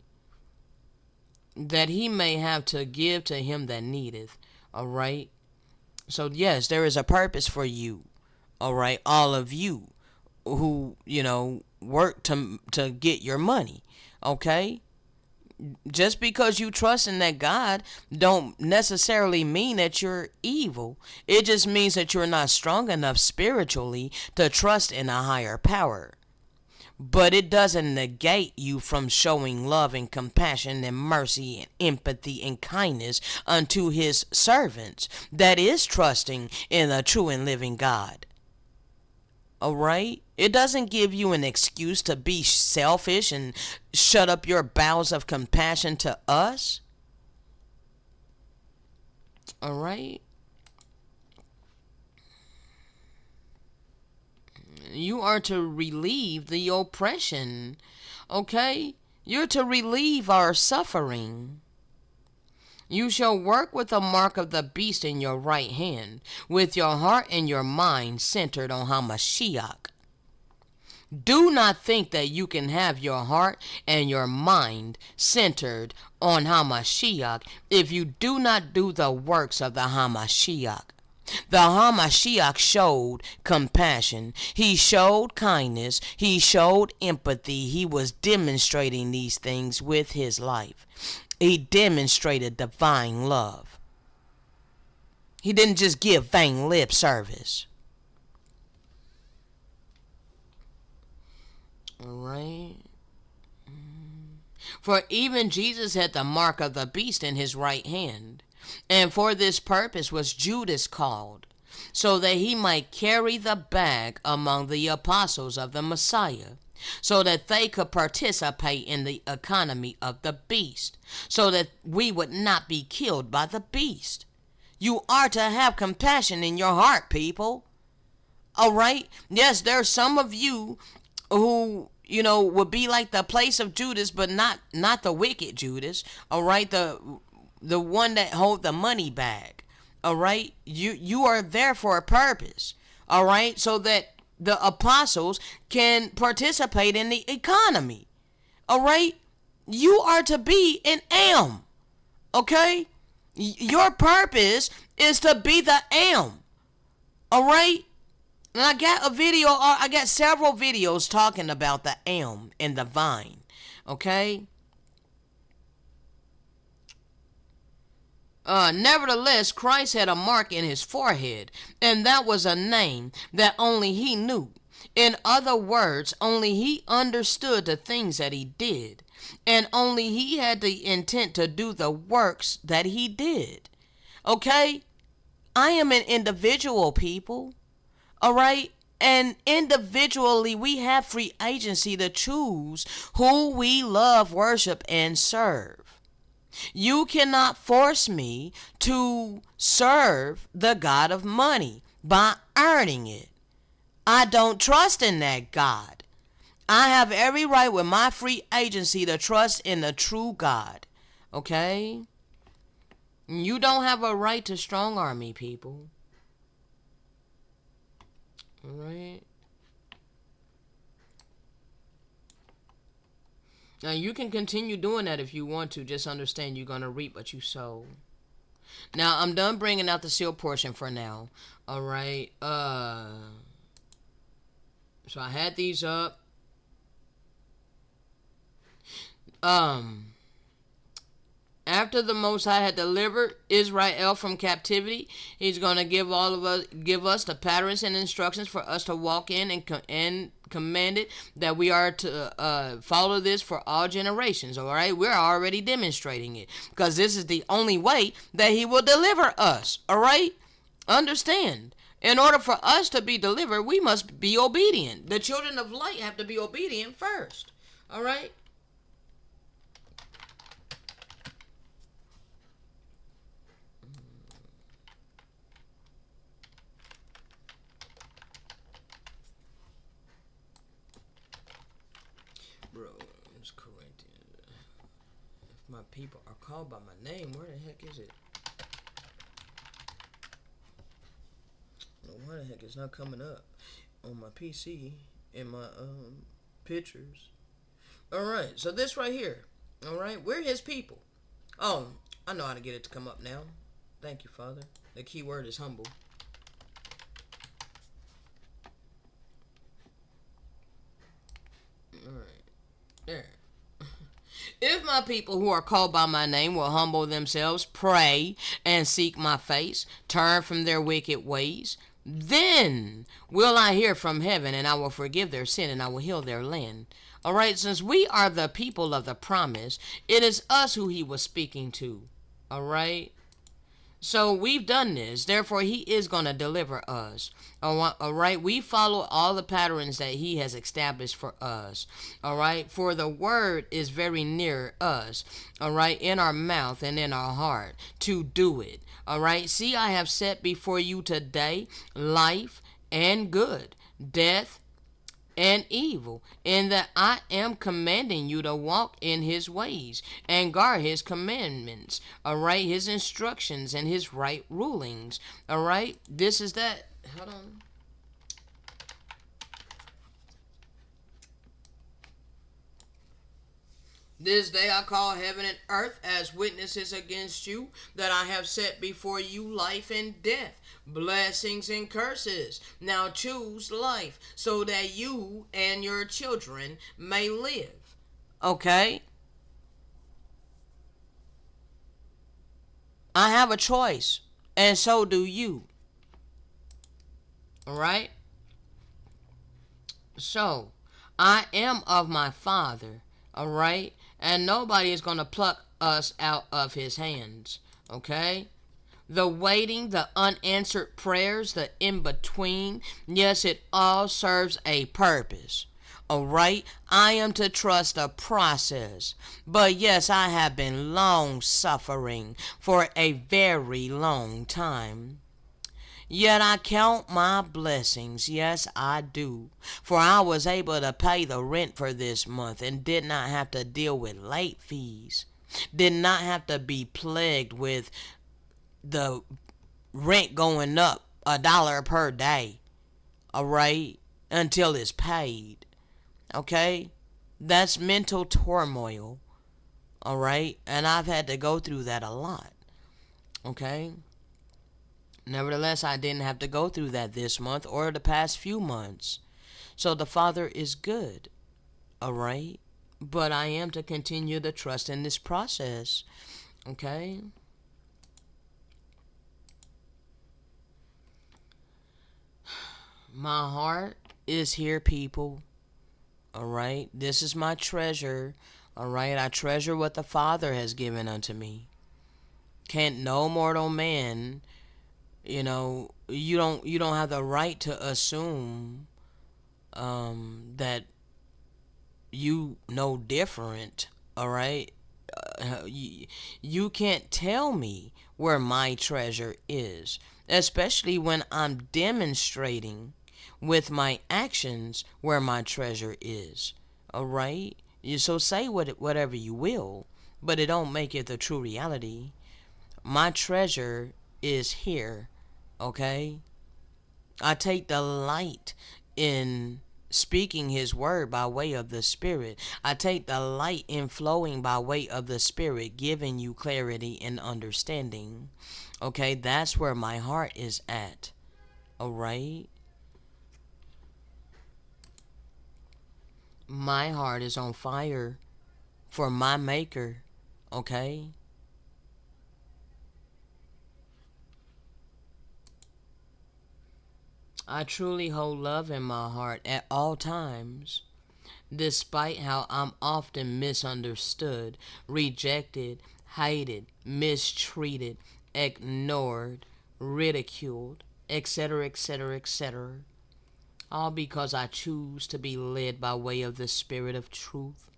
That he may have to give to him that needeth, all right? So, yes, there is a purpose for you, all right? All of you who, work to get your money, okay? Just because you trust in that God don't necessarily mean that you're evil. It just means that you're not strong enough spiritually to trust in a higher power. But it doesn't negate you from showing love and compassion and mercy and empathy and kindness unto his servants. That is trusting in a true and living God. Alright? It doesn't give you an excuse to be selfish and shut up your bowels of compassion to us. Alright? You are to relieve the oppression. Okay? You're to relieve our suffering. You shall work with the mark of the beast in your right hand, with your heart and your mind centered on Hamashiach. Do not think that you can have your heart and your mind centered on Hamashiach if you do not do the works of the Hamashiach. The Hamashiach showed compassion. He showed kindness. He showed empathy. He was demonstrating these things with his life. He demonstrated divine love. He didn't just give vain lip service. All right. For even Jesus had the mark of the beast in his right hand. And for this purpose was Judas called, so that he might carry the bag among the apostles of the Messiah, so that they could participate in the economy of the beast, so that we would not be killed by the beast. You are to have compassion in your heart, people. All right? Yes, there's some of you who would be like the place of Judas, but not the wicked Judas. All right, the one that hold the money bag. All right, you are there for a purpose. All right, so that the apostles can participate in the economy. All right, you are to be an am. Okay, your purpose is to be the am. All right. And I got several videos talking about the elm and the vine. Okay? Nevertheless, Christ had a mark in his forehead, and that was a name that only he knew. In other words, only he understood the things that he did, and only he had the intent to do the works that he did. Okay? I am an individual, people. All right. And individually, we have free agency to choose who we love, worship, and serve. You cannot force me to serve the God of money by earning it. I don't trust in that God. I have every right with my free agency to trust in the true God. Okay? You don't have a right to strong arm me, people. Alright. Now you can continue doing that if you want to. Just understand you're going to reap what you sow. Now I'm done bringing out the seal portion for now. Alright. So I had these up. After the Most High had delivered Israel from captivity, he's going to give us the patterns and instructions for us to walk in and commanded that we are to follow this for all generations. All right, we're already demonstrating it because this is the only way that he will deliver us. All right, understand. In order for us to be delivered, we must be obedient. The children of light have to be obedient first. All right. Bro, it's Corinthians. If my people are called by my name, where the heck is it? No, why the heck it's not coming up on my PC in my pictures? All right, so this right here. All right, we're his people. Oh, I know how to get it to come up now. Thank you, Father. The key word is humble. All right. There. If my people who are called by my name will humble themselves, pray, and seek my face, turn from their wicked ways, then will I hear from heaven, and I will forgive their sin, and I will heal their land. All right, since we are the people of the promise, it is us who he was speaking to. All right. So we've done this. Therefore, he is going to deliver us. All right. We follow all the patterns that he has established for us. All right. For the word is very near us. All right. In our mouth and in our heart to do it. All right. See, I have set before you today life and good, death and evil, in that I am commanding you to walk in his ways and guard his commandments, all right, his instructions and his right rulings, all right. This is that. Hold on. This day I call heaven and earth as witnesses against you, that I have set before you life and death, blessings and curses. Now choose life, so that you and your children may live. Okay? I have a choice, and so do you. Alright? So, I am of my Father. Alright? And nobody is going to pluck us out of his hands. Okay? The waiting, the unanswered prayers, the in between, yes, it all serves a purpose. Alright? I am to trust the process. But yes, I have been long suffering for a very long time. Yet I count my blessings, yes, I do. For I was able to pay the rent for this month and did not have to deal with late fees. Did not have to be plagued with the rent going up $1 per day, all right, until it's paid, okay? That's mental turmoil, all right? And I've had to go through that a lot, okay? Nevertheless, I didn't have to go through that this month or the past few months. So the Father is good, all right? But I am to continue to trust in this process, okay? My heart is here, people, all right? This is my treasure, all right? I treasure what the Father has given unto me. Can't no mortal man, you don't have the right to assume that you know different, all right? You can't tell me where my treasure is, especially when I'm demonstrating with my actions where my treasure is, all right? So say whatever you will, but it don't make it the true reality. My treasure is here, okay? I take delight in speaking his word by way of the Spirit. I take delight in flowing by way of the Spirit, giving you clarity and understanding. Okay, that's where my heart is at. Alright? My heart is on fire for my Maker. Okay? I truly hold love in my heart at all times, despite how I'm often misunderstood, rejected, hated, mistreated, ignored, ridiculed, etc., etc., etc. All because I choose to be led by way of the Spirit of truth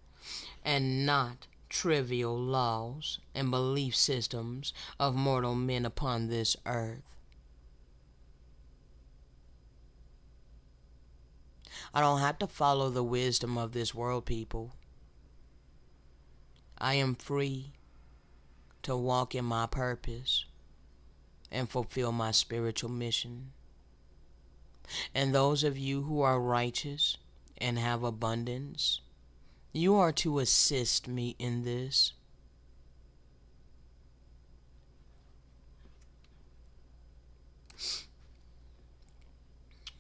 and not trivial laws and belief systems of mortal men upon this earth. I don't have to follow the wisdom of this world, people. I am free to walk in my purpose and fulfill my spiritual mission. And those of you who are righteous and have abundance, you are to assist me in this.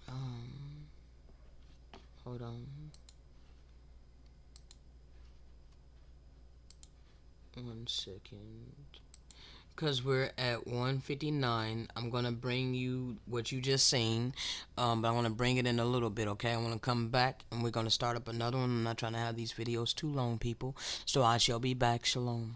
Um, Hold on 1 second. Because we're at 1:59, I'm going to bring you what you just seen, but I want to bring it in a little bit, okay? I want to come back and we're going to start up another one. I'm not trying to have these videos too long, people, so I shall be back. Shalom.